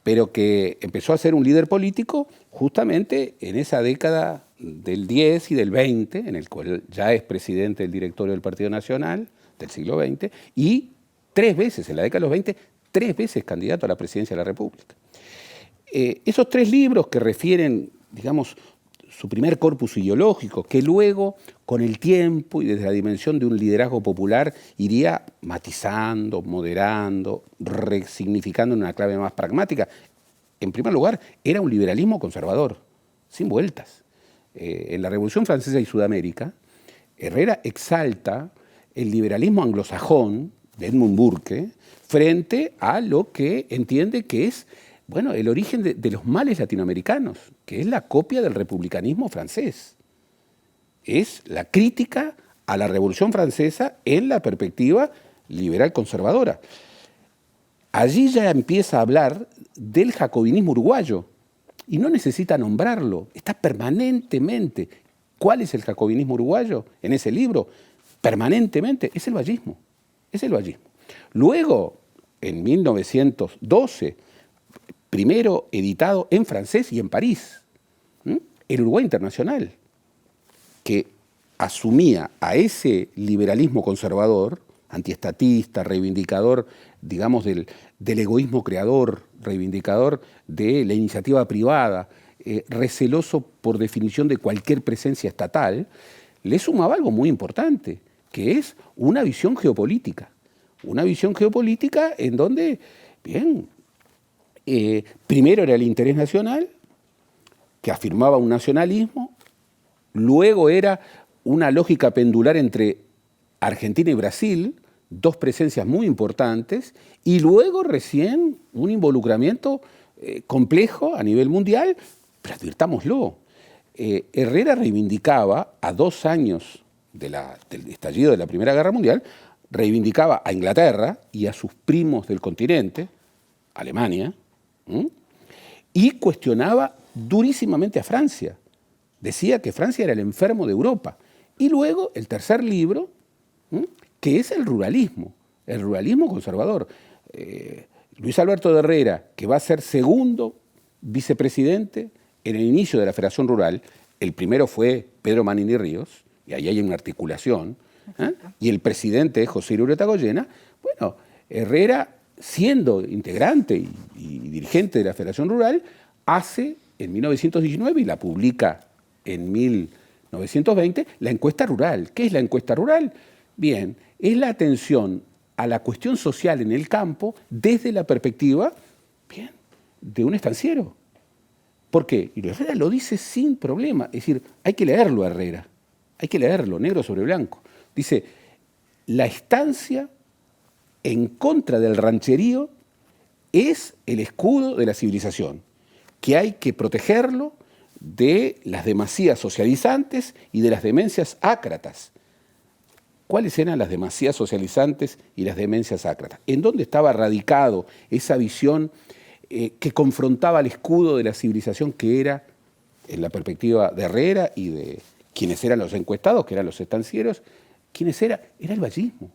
Speaker 10: pero que empezó a ser un líder político justamente en esa década del 10 y del 20, en el cual ya es presidente del directorio del Partido Nacional del siglo XX, y 3 veces, en la década de los 20, 3 veces candidato a la presidencia de la República. Esos 3 libros que refieren, digamos, su primer corpus ideológico, que luego, con el tiempo y desde la dimensión de un liderazgo popular, iría matizando, moderando, resignificando en una clave más pragmática. En primer lugar, era un liberalismo conservador, sin vueltas. En la Revolución Francesa y Sudamérica, Herrera exalta el liberalismo anglosajón de Edmund Burke frente a lo que entiende que es el origen de los males latinoamericanos, que es la copia del republicanismo francés. Es la crítica a la Revolución Francesa en la perspectiva liberal conservadora. Allí ya empieza a hablar del jacobinismo uruguayo y no necesita nombrarlo, está permanentemente. ¿Cuál es el jacobinismo uruguayo en ese libro? Permanentemente, es el vallismo, es el vallismo. Luego, en 1912, primero editado en francés y en París, el Uruguay Internacional, que asumía a ese liberalismo conservador, antiestatista, reivindicador, digamos, del egoísmo creador, reivindicador de la iniciativa privada, receloso por definición de cualquier presencia estatal, le sumaba algo muy importante, que es una visión geopolítica. Una visión geopolítica en donde, primero era el interés nacional, que afirmaba un nacionalismo, luego era una lógica pendular entre Argentina y Brasil, 2 presencias muy importantes, y luego recién un involucramiento complejo a nivel mundial, pero advirtámoslo, Herrera reivindicaba a 2 años del estallido de la Primera Guerra Mundial, reivindicaba a Inglaterra y a sus primos del continente, Alemania, y cuestionaba durísimamente a Francia. Decía que Francia era el enfermo de Europa. Y luego el tercer libro, que es el ruralismo conservador. Luis Alberto de Herrera, que va a ser segundo vicepresidente en el inicio de la Federación Rural, el primero fue Pedro Manini Ríos, y ahí hay una articulación, y el presidente es José Ureta Goyena. Bueno, Herrera, siendo integrante y dirigente de la Federación Rural, hace en 1919 y la publica en 1920 la encuesta rural. ¿Qué es la encuesta rural? Bien, es la atención a la cuestión social en el campo desde la perspectiva de un estanciero. ¿Por qué? Y Herrera lo dice sin problema. Es decir, hay que leerlo a Herrera. hay que leerlo, negro sobre blanco. Dice, la estancia en contra del rancherío es el escudo de la civilización, que hay que protegerlo de las demasías socializantes y de las demencias ácratas. ¿Cuáles eran las demasías socializantes y las demencias ácratas? ¿En dónde estaba radicado esa visión que confrontaba al escudo de la civilización que era, en la perspectiva de Herrera y de quienes eran los encuestados, que eran los estancieros, quienes era el vallismo?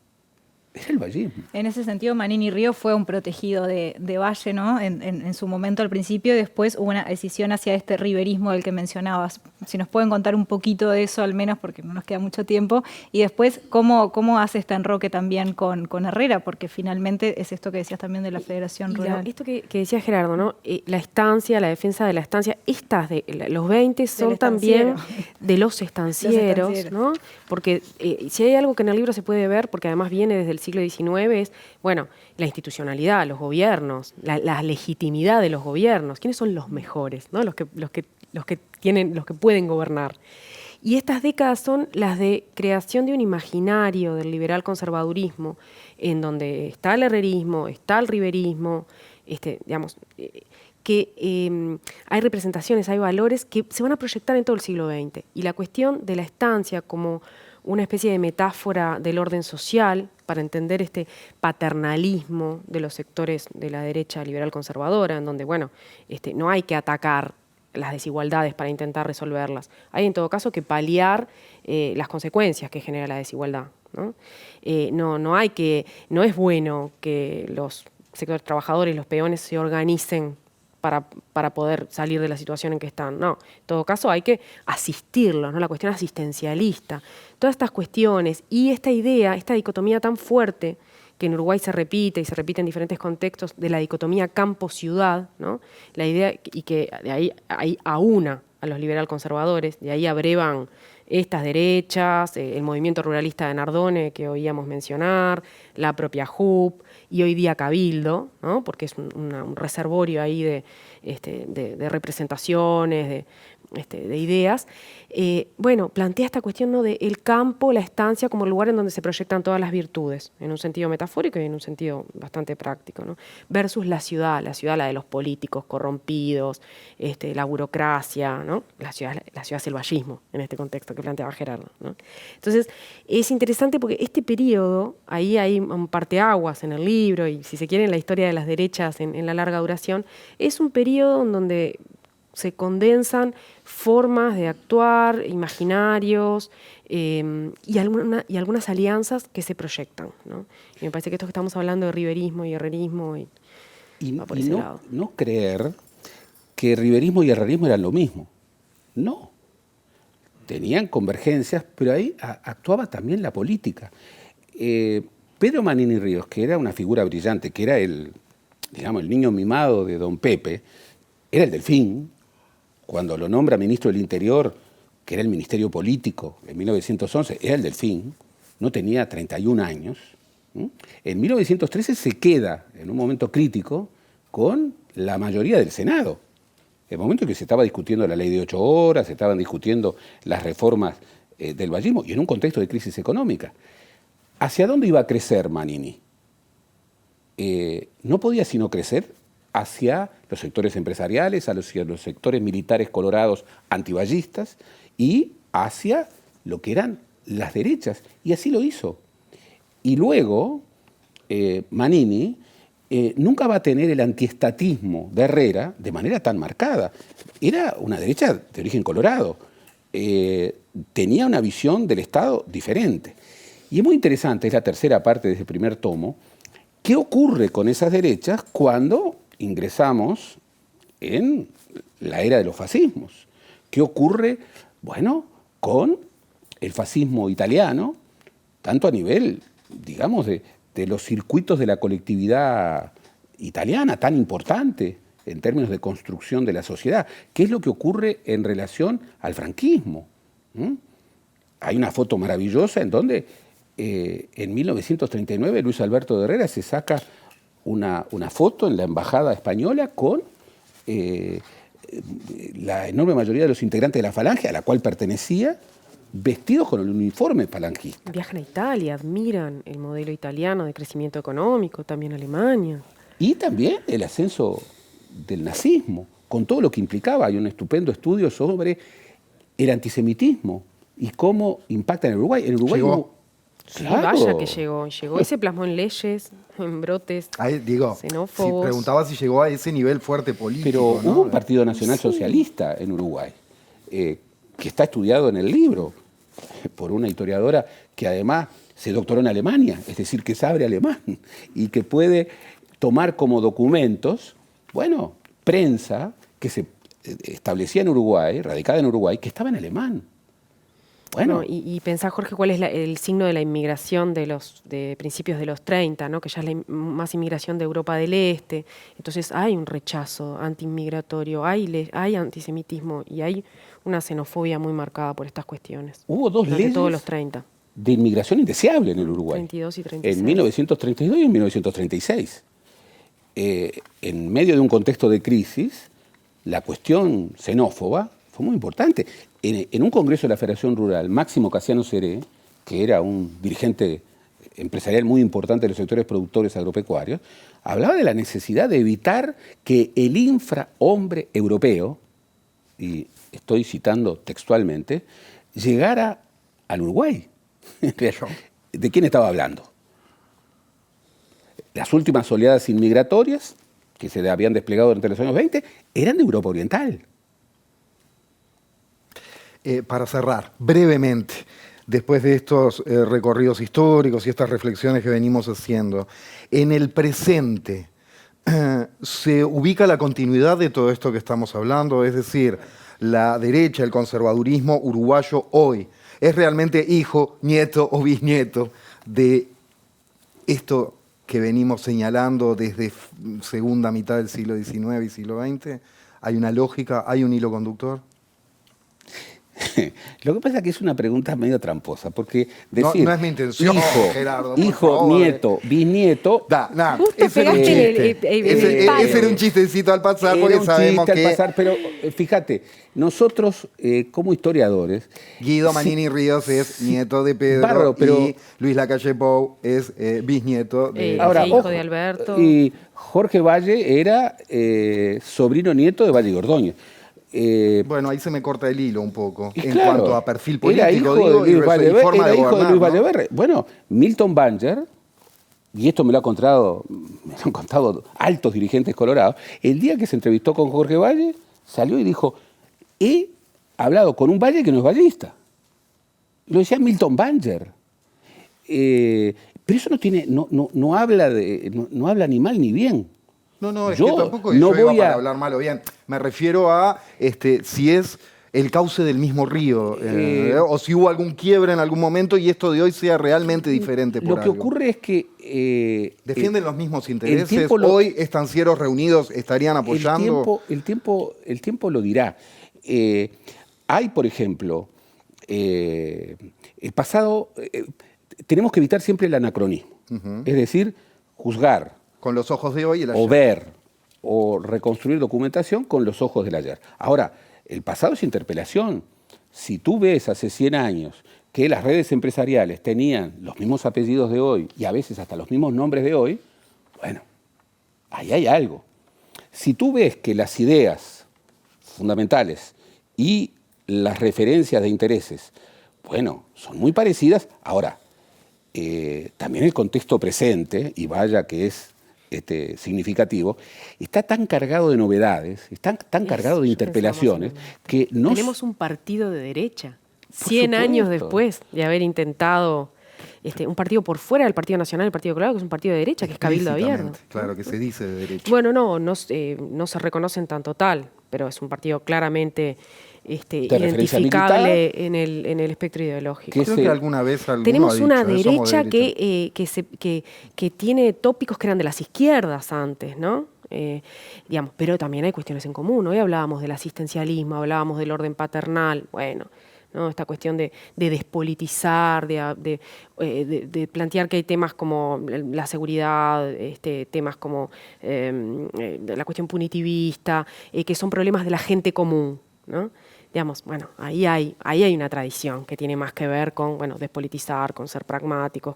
Speaker 10: Era el vallismo.
Speaker 2: En ese sentido, Manini Ríos fue un protegido de Valle, ¿no? En su momento al principio, y después hubo una decisión hacia este riverismo del que mencionabas. Si nos pueden contar un poquito de eso, al menos, porque no nos queda mucho tiempo. Y después, ¿cómo hace este enroque también con Herrera? Porque finalmente es esto que decías también de la Federación Rural.
Speaker 9: Esto que decía Gerardo, ¿no? La estancia, la defensa de la estancia, los 20 son también de los estancieros, ¿no? Porque si hay algo que en el libro se puede ver, porque además viene desde el siglo XIX, es, bueno, la institucionalidad, los gobiernos, la legitimidad de los gobiernos. ¿Quiénes son los mejores, ¿no? Los que pueden gobernar. Y estas décadas son las de creación de un imaginario del liberal conservadurismo, en donde está el herrerismo, está el riverismo, que hay representaciones, hay valores que se van a proyectar en todo el siglo XX. Y la cuestión de la estancia como una especie de metáfora del orden social, para entender este paternalismo de los sectores de la derecha liberal conservadora, en donde, bueno, no hay que atacar las desigualdades para intentar resolverlas. Hay, en todo caso, que paliar las consecuencias que genera la desigualdad, ¿no? No es bueno que los sectores trabajadores, los peones, se organicen para poder salir de la situación en que están. No, en todo caso hay que asistirlos, ¿no? La cuestión asistencialista. Todas estas cuestiones y esta idea, esta dicotomía tan fuerte que en Uruguay se repite y se repite en diferentes contextos, de la dicotomía campo-ciudad, ¿no? La idea, y que de ahí aúna a los liberal conservadores, de ahí abrevan estas derechas, el movimiento ruralista de Nardone que oíamos mencionar, la propia JUP y hoy día Cabildo, ¿no? Porque es un reservorio ahí de representaciones, de ideas. Bueno, plantea esta cuestión, ¿no?, de el campo, la estancia como el lugar en donde se proyectan todas las virtudes, en un sentido metafórico y en un sentido bastante práctico, ¿no? Versus la ciudad la de los políticos corrompidos, la burocracia, ¿no? La ciudad es el vallismo en este contexto que planteaba Gerardo, ¿no? Entonces, es interesante porque este periodo, ahí hay un parteaguas en el libro y, si se quiere, en la historia de las derechas en la larga duración, es un periodo en donde se condensan formas de actuar, imaginarios y algunas alianzas que se proyectan, ¿no? Y me parece que esto que estamos hablando de riverismo y herrerismo va por ese lado.
Speaker 10: No creer que riverismo y herrerismo eran lo mismo. No. Tenían convergencias, pero ahí actuaba también la política. Pedro Manini Ríos, que era una figura brillante, que era el niño mimado de don Pepe, era el Delfín. Cuando lo nombra ministro del Interior, que era el ministerio político en 1911, era el Delfín, no tenía 31 años. En 1913 se queda en un momento crítico con la mayoría del Senado. El momento en que se estaba discutiendo la ley de 8 horas, se estaban discutiendo las reformas del vallismo y en un contexto de crisis económica. ¿Hacia dónde iba a crecer Manini? No podía sino crecer hacia los sectores empresariales, hacia los sectores militares colorados antivallistas y hacia lo que eran las derechas. Y así lo hizo. Y luego, Manini nunca va a tener el antiestatismo de Herrera de manera tan marcada. Era una derecha de origen colorado. Tenía una visión del Estado diferente. Y es muy interesante, es la tercera parte de ese primer tomo, qué ocurre con esas derechas cuando ingresamos en la era de los fascismos. ¿Qué ocurre? Bueno, con el fascismo italiano, tanto a nivel, digamos, de los circuitos de la colectividad italiana, tan importante en términos de construcción de la sociedad. ¿Qué es lo que ocurre en relación al franquismo? Hay una foto maravillosa en donde en 1939 Luis Alberto de Herrera se saca una foto en la embajada española con la enorme mayoría de los integrantes de la Falange, a la cual pertenecía, vestidos con el uniforme falangista.
Speaker 9: Viajan a Italia, admiran el modelo italiano de crecimiento económico, también Alemania.
Speaker 10: Y también el ascenso del nazismo, con todo lo que implicaba. Hay un estupendo estudio sobre el antisemitismo y cómo impacta en Uruguay. En Uruguay
Speaker 1: Llegó.
Speaker 9: Sí,
Speaker 10: Claro.
Speaker 9: vaya que llegó y se plasmó en leyes, en brotes
Speaker 1: Ahí, digo, si
Speaker 9: xenófobos.
Speaker 1: preguntaba si llegó a ese nivel fuerte político.
Speaker 10: Pero
Speaker 1: ¿no?
Speaker 10: hubo un Partido Nacional Socialista en Uruguay, que está estudiado en el libro por una historiadora que además se doctoró en Alemania, es decir, que sabe alemán y que puede tomar como documentos, bueno, prensa que se establecía en Uruguay, radicada en Uruguay, que estaba en alemán. Bueno,
Speaker 9: No, y pensá, Jorge, cuál es el signo de la inmigración de principios de los 30, ¿no? Que ya es más inmigración de Europa del Este. Entonces hay un rechazo antiinmigratorio, hay antisemitismo y hay una xenofobia muy marcada por estas cuestiones.
Speaker 10: hubo dos
Speaker 9: Durante
Speaker 10: leyes
Speaker 9: todos los 30.
Speaker 10: de inmigración indeseable en el Uruguay.
Speaker 9: 32 y 36.
Speaker 10: En 1932 y en 1936. En medio de un contexto de crisis, la cuestión xenófoba fue muy importante. En un congreso de la Federación Rural, Máximo Casiano Seré, que era un dirigente empresarial muy importante de los sectores productores agropecuarios, hablaba de la necesidad de evitar que el infrahombre europeo, y estoy citando textualmente, llegara al Uruguay. ¿De quién estaba hablando? Las últimas oleadas inmigratorias que se habían desplegado durante los años 20 eran de Europa Oriental.
Speaker 1: Para cerrar, brevemente, después de estos recorridos históricos y estas reflexiones que venimos haciendo, en el presente se ubica la continuidad de todo esto que estamos hablando, es decir, la derecha, el conservadurismo uruguayo hoy, ¿es realmente hijo, nieto o bisnieto de esto que venimos señalando desde segunda mitad del siglo XIX y siglo XX? ¿Hay una lógica, hay un hilo conductor?
Speaker 10: Lo que pasa es que es una pregunta medio tramposa, porque decir
Speaker 1: no es mi intención,
Speaker 10: hijo,
Speaker 1: Gerardo, por
Speaker 10: hijo,
Speaker 1: favor.
Speaker 10: nieto, bisnieto,
Speaker 9: Justo
Speaker 1: ese era un
Speaker 9: pegaste
Speaker 1: chiste.
Speaker 9: el palo.
Speaker 1: Ese era un chistecito al pasar
Speaker 10: era
Speaker 1: porque
Speaker 10: un
Speaker 1: sabemos
Speaker 10: chiste
Speaker 1: que
Speaker 10: al pasar, pero fíjate, nosotros como historiadores,
Speaker 1: Guido Manini Ríos es nieto de Pedro
Speaker 10: Bárbaro, pero-
Speaker 1: y Luis Lacalle Pou es bisnieto de...
Speaker 10: ahora,
Speaker 9: hijo
Speaker 10: ojo,
Speaker 9: de Alberto.
Speaker 10: y Jorge Valle era sobrino nieto de Valle y Ordóñez.
Speaker 1: Bueno, ahí se me corta el hilo un poco
Speaker 10: Y
Speaker 1: en
Speaker 10: claro,
Speaker 1: cuanto a perfil
Speaker 10: era
Speaker 1: político,
Speaker 10: hijo
Speaker 1: digo,
Speaker 10: de Luis
Speaker 1: y
Speaker 10: Valleverre,
Speaker 1: forma
Speaker 10: era
Speaker 1: de
Speaker 10: hijo de
Speaker 1: gobernar,
Speaker 10: Luis
Speaker 1: ¿no?
Speaker 10: Valleverre. Bueno, Milton Banger, y esto me lo han contado altos dirigentes colorados, el día que se entrevistó con Jorge Valle, salió y dijo, he hablado con un Valle que no es vallista. Lo decía Milton Banger. Pero eso no habla ni mal ni bien.
Speaker 1: No, es
Speaker 10: Yo
Speaker 1: que tampoco
Speaker 10: no
Speaker 1: yo iba
Speaker 10: voy
Speaker 1: para
Speaker 10: a-
Speaker 1: hablar mal o bien. Me refiero a si es el cauce del mismo río, o si hubo algún quiebre en algún momento y esto de hoy sea realmente diferente por
Speaker 10: Lo que
Speaker 1: algo.
Speaker 10: ocurre es que...
Speaker 1: ¿Defienden los mismos intereses?
Speaker 10: tiempo lo-
Speaker 1: ¿Hoy estancieros reunidos estarían apoyando?
Speaker 10: El tiempo lo dirá. Hay, por ejemplo, el pasado... tenemos que evitar siempre el anacronismo. Es decir, juzgar
Speaker 1: Con los ojos de hoy y el
Speaker 10: o
Speaker 1: ayer.
Speaker 10: ver o reconstruir documentación con los ojos del ayer. Ahora, el pasado es interpelación. Si tú ves hace 100 años que las redes empresariales tenían los mismos apellidos de hoy y a veces hasta los mismos nombres de hoy, bueno, ahí hay algo. Si tú ves que las ideas fundamentales y las referencias de intereses, bueno, son muy parecidas, ahora, también el contexto presente, y vaya que es significativo, está tan cargado de novedades, está tan cargado de
Speaker 9: yo
Speaker 10: interpelaciones, que no...
Speaker 9: Tenemos un partido de derecha,
Speaker 10: Por
Speaker 9: 100 años
Speaker 10: supuesto.
Speaker 9: después de haber intentado un partido por fuera del Partido Nacional, el Partido Colorado, que es un partido de derecha, que es Cabildo Abierto.
Speaker 1: Explícitamente, claro, que se dice de derecha.
Speaker 9: Bueno, no se reconocen tan total, pero es un partido claramente
Speaker 10: referencia
Speaker 9: identificable en el espectro ideológico.
Speaker 10: Que
Speaker 1: Creo
Speaker 10: se-
Speaker 1: que alguna vez alguno
Speaker 9: Tenemos
Speaker 1: ha
Speaker 9: una
Speaker 1: dicho, somos de
Speaker 9: derecha que tiene tópicos que eran de las izquierdas antes, ¿no? Pero también hay cuestiones en común. Hoy hablábamos del asistencialismo, hablábamos del orden paternal, bueno, ¿no? Esta cuestión de despolitizar, de plantear que hay temas como la seguridad, temas como la cuestión punitivista, que son problemas de la gente común, ¿no? digamos, bueno, ahí hay una tradición que tiene más que ver con, bueno, despolitizar, con ser pragmáticos,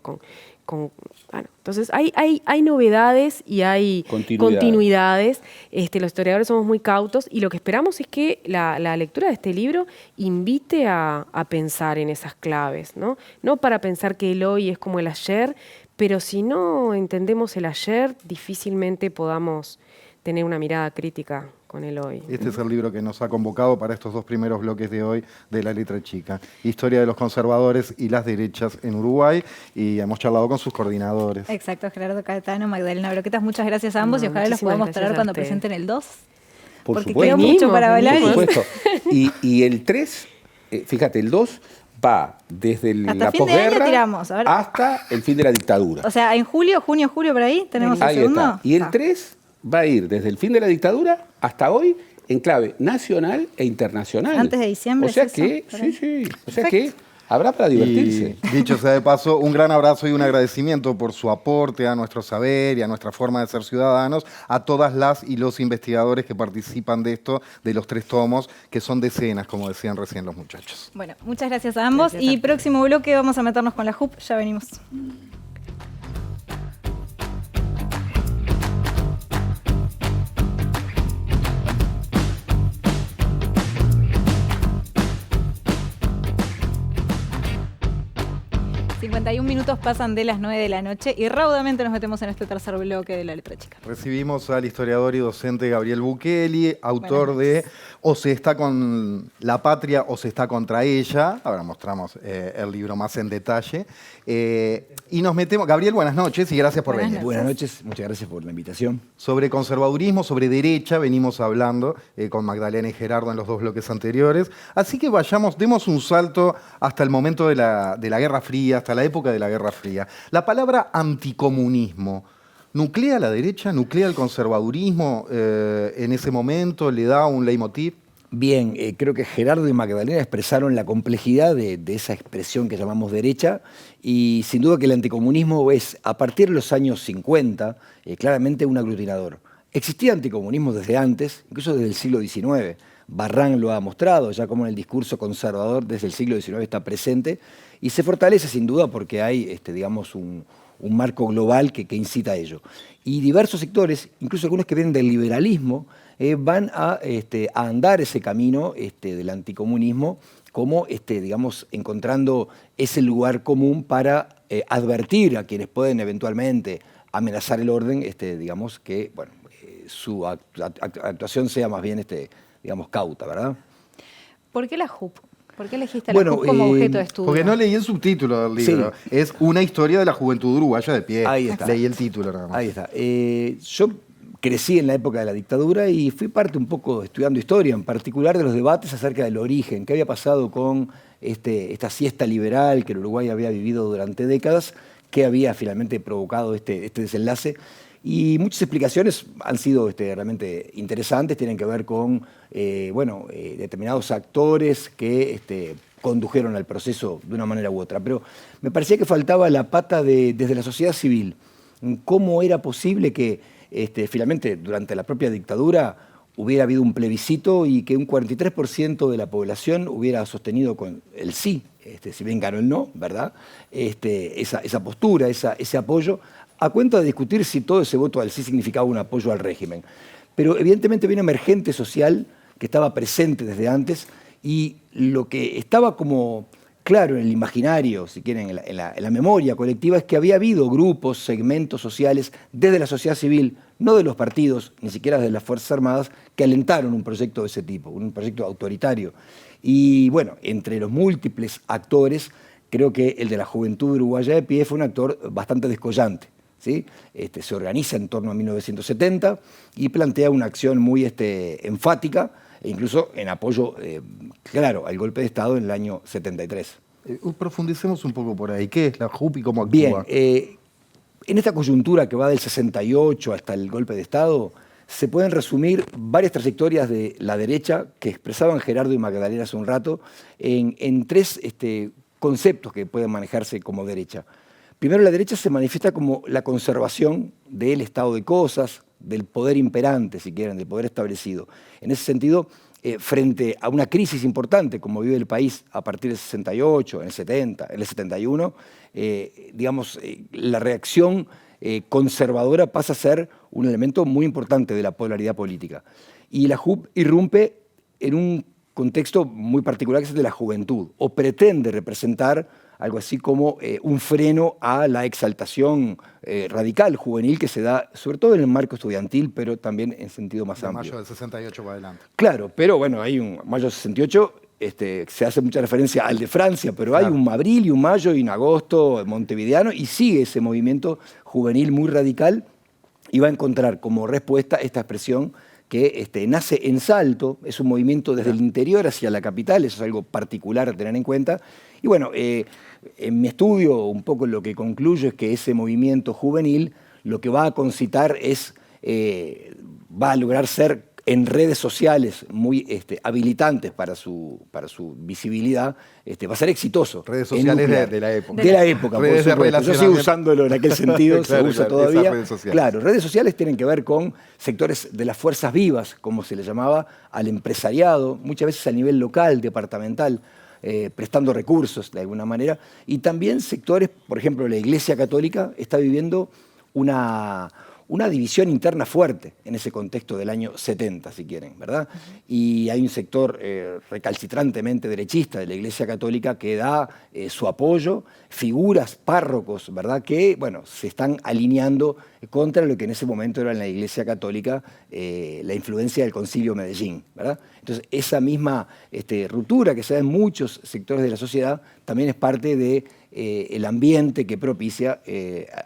Speaker 9: bueno, entonces hay novedades y hay continuidades. Los historiadores somos muy cautos y lo que esperamos es que la lectura de este libro invite a pensar en esas claves, ¿no? No para pensar que el hoy es como el ayer, pero si no entendemos el ayer, difícilmente podamos tener una mirada crítica con el hoy.
Speaker 1: Este es el libro que nos ha convocado para estos 2 primeros bloques de hoy de La Letra Chica. Historia de los conservadores y las derechas en Uruguay, y hemos charlado con sus coordinadores.
Speaker 2: Exacto, Gerardo Caetano, Magdalena Broquetas, muchas gracias a ambos y ojalá los podamos traer cuando presenten el 2. Porque quedó mucho para hablar.
Speaker 10: Por supuesto. Y el 3, fíjate, el 2 va desde la posguerra hasta el fin de la dictadura.
Speaker 2: O sea, en junio, julio, por ahí tenemos el segundo.
Speaker 10: Está. Y el 3 va a ir desde el fin de la dictadura hasta hoy en clave nacional e internacional.
Speaker 2: Antes de diciembre.
Speaker 10: O sea que, sí. O sea que habrá para divertirse.
Speaker 1: Y, dicho sea de paso, un gran abrazo y un agradecimiento por su aporte a nuestro saber y a nuestra forma de ser ciudadanos, a todas las y los investigadores que participan de esto, de los 3 tomos, que son decenas, como decían recién los muchachos.
Speaker 2: Bueno, muchas gracias a ambos. Y próximo bloque vamos a meternos con la JUP. Ya venimos. Minutos pasan de las 9 de la noche y raudamente nos metemos en este tercer bloque de La Letra Chica.
Speaker 1: Recibimos al historiador y docente Gabriel Bukeli, autor de O se está con la patria o se está contra ella. Ahora mostramos el libro más en detalle. Y nos metemos... Gabriel, buenas noches y gracias por venir.
Speaker 11: Buenas noches, muchas gracias por la invitación.
Speaker 1: Sobre conservadurismo, sobre derecha, venimos hablando con Magdalena y Gerardo en los 2 bloques anteriores. Así que demos un salto hasta el momento de la Guerra Fría, hasta la época de la Guerra Fría. La palabra anticomunismo, ¿nuclea la derecha? ¿Nuclea el conservadurismo en ese momento? ¿Le da un leitmotiv?
Speaker 11: Bien, creo que Gerardo y Magdalena expresaron la complejidad de esa expresión que llamamos derecha, y sin duda que el anticomunismo es, a partir de los años 50, claramente un aglutinador. Existía anticomunismo desde antes, incluso desde el siglo XIX. Barran lo ha mostrado, ya como en el discurso conservador desde el siglo XIX está presente, y se fortalece sin duda porque hay, digamos, un marco global que incita a ello. Y diversos sectores, incluso algunos que vienen del liberalismo, van a andar ese camino del anticomunismo como, digamos, encontrando ese lugar común para advertir a quienes pueden eventualmente amenazar el orden, digamos, que bueno, su actuación sea más bien, digamos, cauta, ¿verdad?
Speaker 2: ¿Por qué la JUP? ¿Por qué elegiste la JUP como objeto de estudio?
Speaker 1: Porque no leí el subtítulo del libro. Sí. Es una historia de la juventud uruguaya de pie.
Speaker 11: Ahí está.
Speaker 1: Leí el título nada más.
Speaker 11: Ahí está. Yo crecí en la época de la dictadura y fui parte un poco estudiando historia, en particular de los debates acerca del origen, qué había pasado con esta siesta liberal que el Uruguay había vivido durante décadas, qué había finalmente provocado este desenlace. Y muchas explicaciones han sido realmente interesantes, tienen que ver con determinados actores que condujeron al proceso de una manera u otra. Pero me parecía que faltaba la pata desde la sociedad civil. ¿Cómo era posible que finalmente durante la propia dictadura hubiera habido un plebiscito y que un 43% de la población hubiera sostenido con el sí, si bien ganó el no, ¿verdad? Esa postura, ese apoyo, a cuenta de discutir si todo ese voto al sí significaba un apoyo al régimen. Pero evidentemente había una emergente social que estaba presente desde antes, y lo que estaba como claro en el imaginario, si quieren, en la memoria colectiva, es que había habido grupos, segmentos sociales desde la sociedad civil, no de los partidos, ni siquiera de las Fuerzas Armadas, que alentaron un proyecto de ese tipo, un proyecto autoritario. Y bueno, entre los múltiples actores, creo que el de la Juventud Uruguaya de Pie fue un actor bastante descollante, ¿sí? Se organiza en torno a 1970 y plantea una acción muy enfática, e incluso en apoyo, claro, al golpe de Estado en el año 73.
Speaker 1: Profundicemos un poco por ahí. ¿Qué es la JUP y cómo actúa?
Speaker 11: Bien, en esta coyuntura que va del 68 hasta el golpe de Estado, se pueden resumir varias trayectorias de la derecha que expresaban Gerardo y Magdalena hace un rato en 3 conceptos que pueden manejarse como derecha. Primero, la derecha se manifiesta como la conservación del estado de cosas, del poder imperante, si quieren, del poder establecido. En ese sentido, frente a una crisis importante como vive el país a partir del 68, en el 70, en el 71, la reacción conservadora pasa a ser un elemento muy importante de la polaridad política. Y la JUP irrumpe en un contexto muy particular que es el de la juventud, o pretende representar algo así como un freno a la exaltación radical juvenil que se da sobre todo en el marco estudiantil, pero también en sentido más amplio.
Speaker 1: Mayo del 68 para adelante.
Speaker 11: Claro, pero bueno, hay un mayo del 68, se hace mucha referencia al de Francia, pero hay un abril y un mayo y un agosto montevideano, y sigue ese movimiento juvenil muy radical y va a encontrar como respuesta esta expresión que nace en Salto, es un movimiento desde el interior hacia la capital, eso es algo particular a tener en cuenta. Y bueno, en mi estudio un poco lo que concluyo es que ese movimiento juvenil lo que va a concitar es, va a lograr ser en redes sociales muy habilitantes para su visibilidad, va a ser exitoso.
Speaker 1: Redes sociales de la época.
Speaker 11: De la época,
Speaker 1: redes
Speaker 11: por supuesto. Yo sigo usándolo en aquel sentido,
Speaker 1: claro,
Speaker 11: se usa
Speaker 1: claro,
Speaker 11: todavía.
Speaker 1: esas redes sociales.
Speaker 11: Claro, redes sociales tienen que ver con sectores de las fuerzas vivas, como se le llamaba, al empresariado, muchas veces a nivel local, departamental, prestando recursos de alguna manera, y también sectores, por ejemplo, la Iglesia Católica está viviendo una división interna fuerte en ese contexto del año 70, si quieren, ¿verdad? Y hay un sector recalcitrantemente derechista de la Iglesia Católica que da su apoyo, figuras, párrocos, ¿verdad? Que, bueno, se están alineando contra lo que en ese momento era en la Iglesia Católica la influencia del Concilio Medellín, ¿verdad? Entonces, esa misma ruptura que se da en muchos sectores de la sociedad también es parte de el ambiente que propicia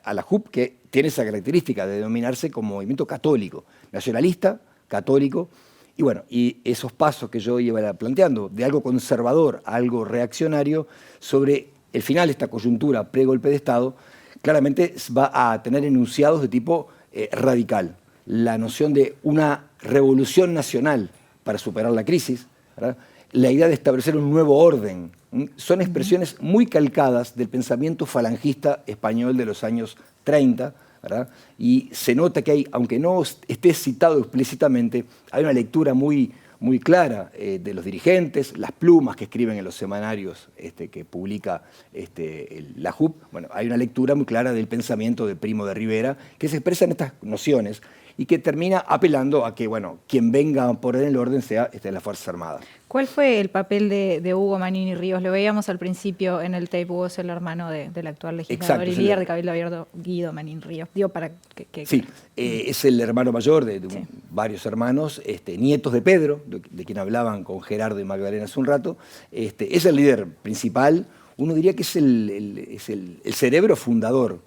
Speaker 11: a la JUP, que tiene esa característica de denominarse como movimiento católico, nacionalista, católico, y bueno, y esos pasos que yo iba planteando, de algo conservador a algo reaccionario, sobre el final de esta coyuntura pre-golpe de Estado, claramente va a tener enunciados de tipo radical. La noción de una revolución nacional para superar la crisis, ¿verdad? La idea de establecer un nuevo orden, son expresiones muy calcadas del pensamiento falangista español de los años 30, ¿verdad? Y se nota que hay, aunque no esté citado explícitamente, hay una lectura muy clara de los dirigentes, las plumas que escriben en los semanarios que publica la JUP. Bueno, hay una lectura muy clara del pensamiento de Primo de Rivera que se expresa en estas nociones y que termina apelando a que, bueno, quien venga a poner el orden sea la Fuerza Armada.
Speaker 2: ¿Cuál fue el papel de Hugo Manini Ríos? Lo veíamos al principio en el tape. Hugo es el hermano del actual legislador y líder de Cabildo Abierto, Guido Manini Ríos. Digo, para que
Speaker 11: sí, es el hermano mayor de varios hermanos, nietos de Pedro, de quien hablaban con Gerardo y Magdalena hace un rato. Es el líder principal, uno diría que es el cerebro fundador,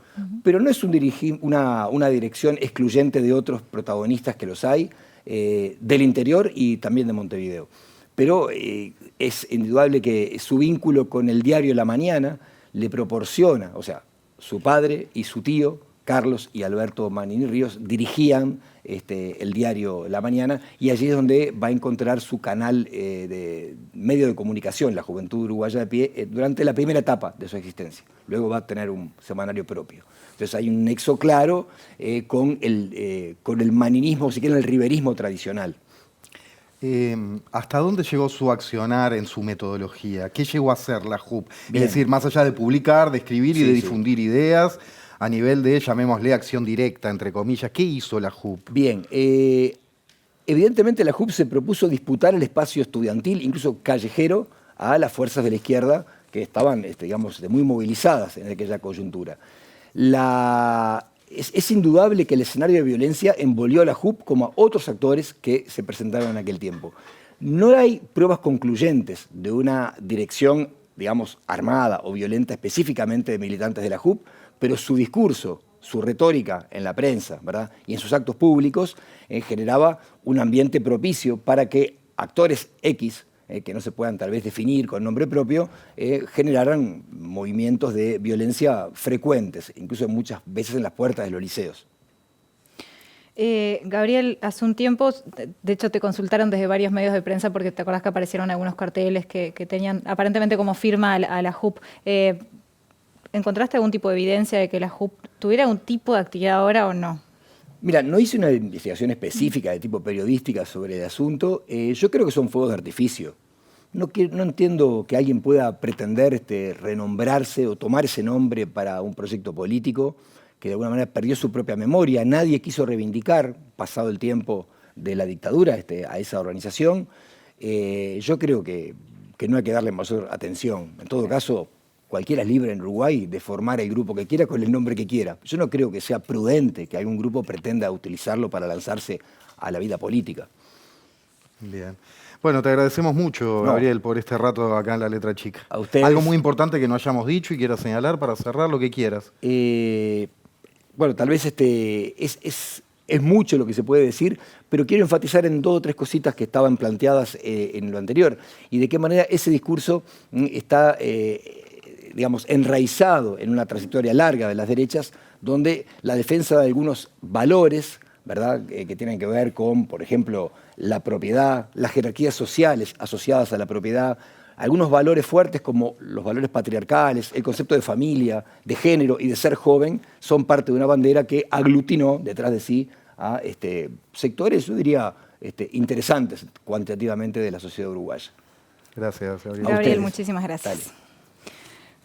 Speaker 11: pero no es una dirección excluyente de otros protagonistas que los hay, del interior y también de Montevideo. Pero es indudable que su vínculo con el diario La Mañana le proporciona, o sea, su padre y su tío, Carlos y Alberto Manini Ríos, dirigían el diario La Mañana, y allí es donde va a encontrar su canal de medio de comunicación, la Juventud Uruguaya de Pie, durante la primera etapa de su existencia. Luego va a tener un semanario propio. Entonces hay un nexo claro con el maninismo, si quieren el riverismo tradicional.
Speaker 1: ¿Hasta dónde llegó su accionar en su metodología? ¿Qué llegó a hacer la JUP? Bien. Es decir, más allá de publicar, de escribir y de difundir ideas, a nivel de, llamémosle, acción directa, entre comillas, ¿qué hizo la JUP?
Speaker 11: Bien, evidentemente la JUP se propuso disputar el espacio estudiantil, incluso callejero, a las fuerzas de la izquierda que estaban, digamos, muy movilizadas en aquella coyuntura. Es indudable que el escenario de violencia envolvió a la JUP como a otros actores que se presentaron en aquel tiempo. No hay pruebas concluyentes de una dirección, digamos, armada o violenta específicamente de militantes de la JUP, pero su discurso, su retórica en la prensa, ¿verdad?, y en sus actos públicos generaba un ambiente propicio para que actores X, que no se puedan tal vez definir con nombre propio, generaran movimientos de violencia frecuentes, incluso muchas veces en las puertas de los liceos.
Speaker 2: Gabriel, hace un tiempo, de hecho te consultaron desde varios medios de prensa porque te acordás que aparecieron algunos carteles que tenían aparentemente como firma a la JUP. ¿Encontraste algún tipo de evidencia de que la JUP tuviera algún tipo de actividad ahora o no?
Speaker 11: Mira, no hice una investigación específica de tipo periodística sobre el asunto. Yo creo que son fuegos de artificio. No entiendo que alguien pueda pretender renombrarse o tomar ese nombre para un proyecto político que de alguna manera perdió su propia memoria. Nadie quiso reivindicar, pasado el tiempo de la dictadura, a esa organización. Yo creo que no hay que darle mayor atención. En todo caso, cualquiera es libre en Uruguay de formar el grupo que quiera con el nombre que quiera. Yo no creo que sea prudente que algún grupo pretenda utilizarlo para lanzarse a la vida política.
Speaker 1: Bien. Bueno, te agradecemos mucho, Gabriel, por este rato acá en La Letra Chica.
Speaker 11: A ustedes.
Speaker 1: Algo muy importante que no hayamos dicho y quieras señalar para cerrar, lo que quieras.
Speaker 11: Bueno, tal vez es mucho lo que se puede decir, pero quiero enfatizar en 2 o 3 cositas que estaban planteadas en lo anterior y de qué manera ese discurso está, digamos, enraizado en una trayectoria larga de las derechas, donde la defensa de algunos valores, ¿verdad?, que tienen que ver con, por ejemplo, la propiedad, las jerarquías sociales asociadas a la propiedad, algunos valores fuertes como los valores patriarcales, el concepto de familia, de género y de ser joven, son parte de una bandera que aglutinó detrás de sí a sectores, yo diría, interesantes cuantitativamente de la sociedad uruguaya.
Speaker 1: Gracias, Gabriel.
Speaker 2: Gabriel, muchísimas gracias. Dale.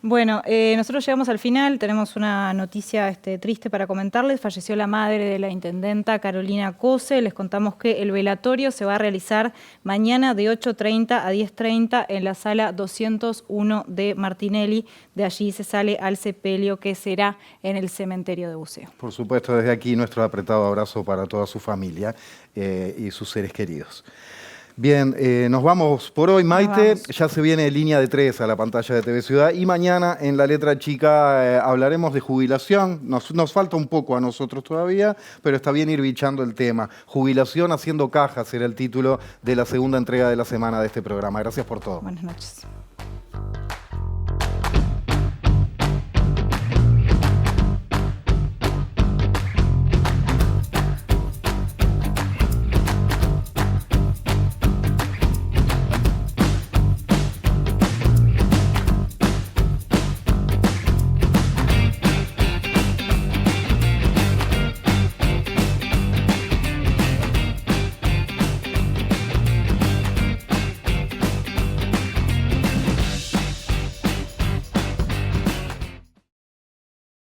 Speaker 2: Bueno, nosotros llegamos al final, tenemos una noticia triste para comentarles. Falleció la madre de la intendenta Carolina Cose. Les contamos que el velatorio se va a realizar mañana de 8:30 a 10:30 en la sala 201 de Martinelli. De allí se sale al sepelio que será en el cementerio de Buceo.
Speaker 1: Por supuesto, desde aquí nuestro apretado abrazo para toda su familia y sus seres queridos. Bien, nos vamos por hoy, Maite. Ya se viene Línea de 3 a la pantalla de TV Ciudad y mañana en La Letra Chica hablaremos de jubilación. Nos falta un poco a nosotros todavía, pero está bien ir bichando el tema. Jubilación haciendo caja será el título de la segunda entrega de la semana de este programa. Gracias por todo.
Speaker 2: Buenas noches.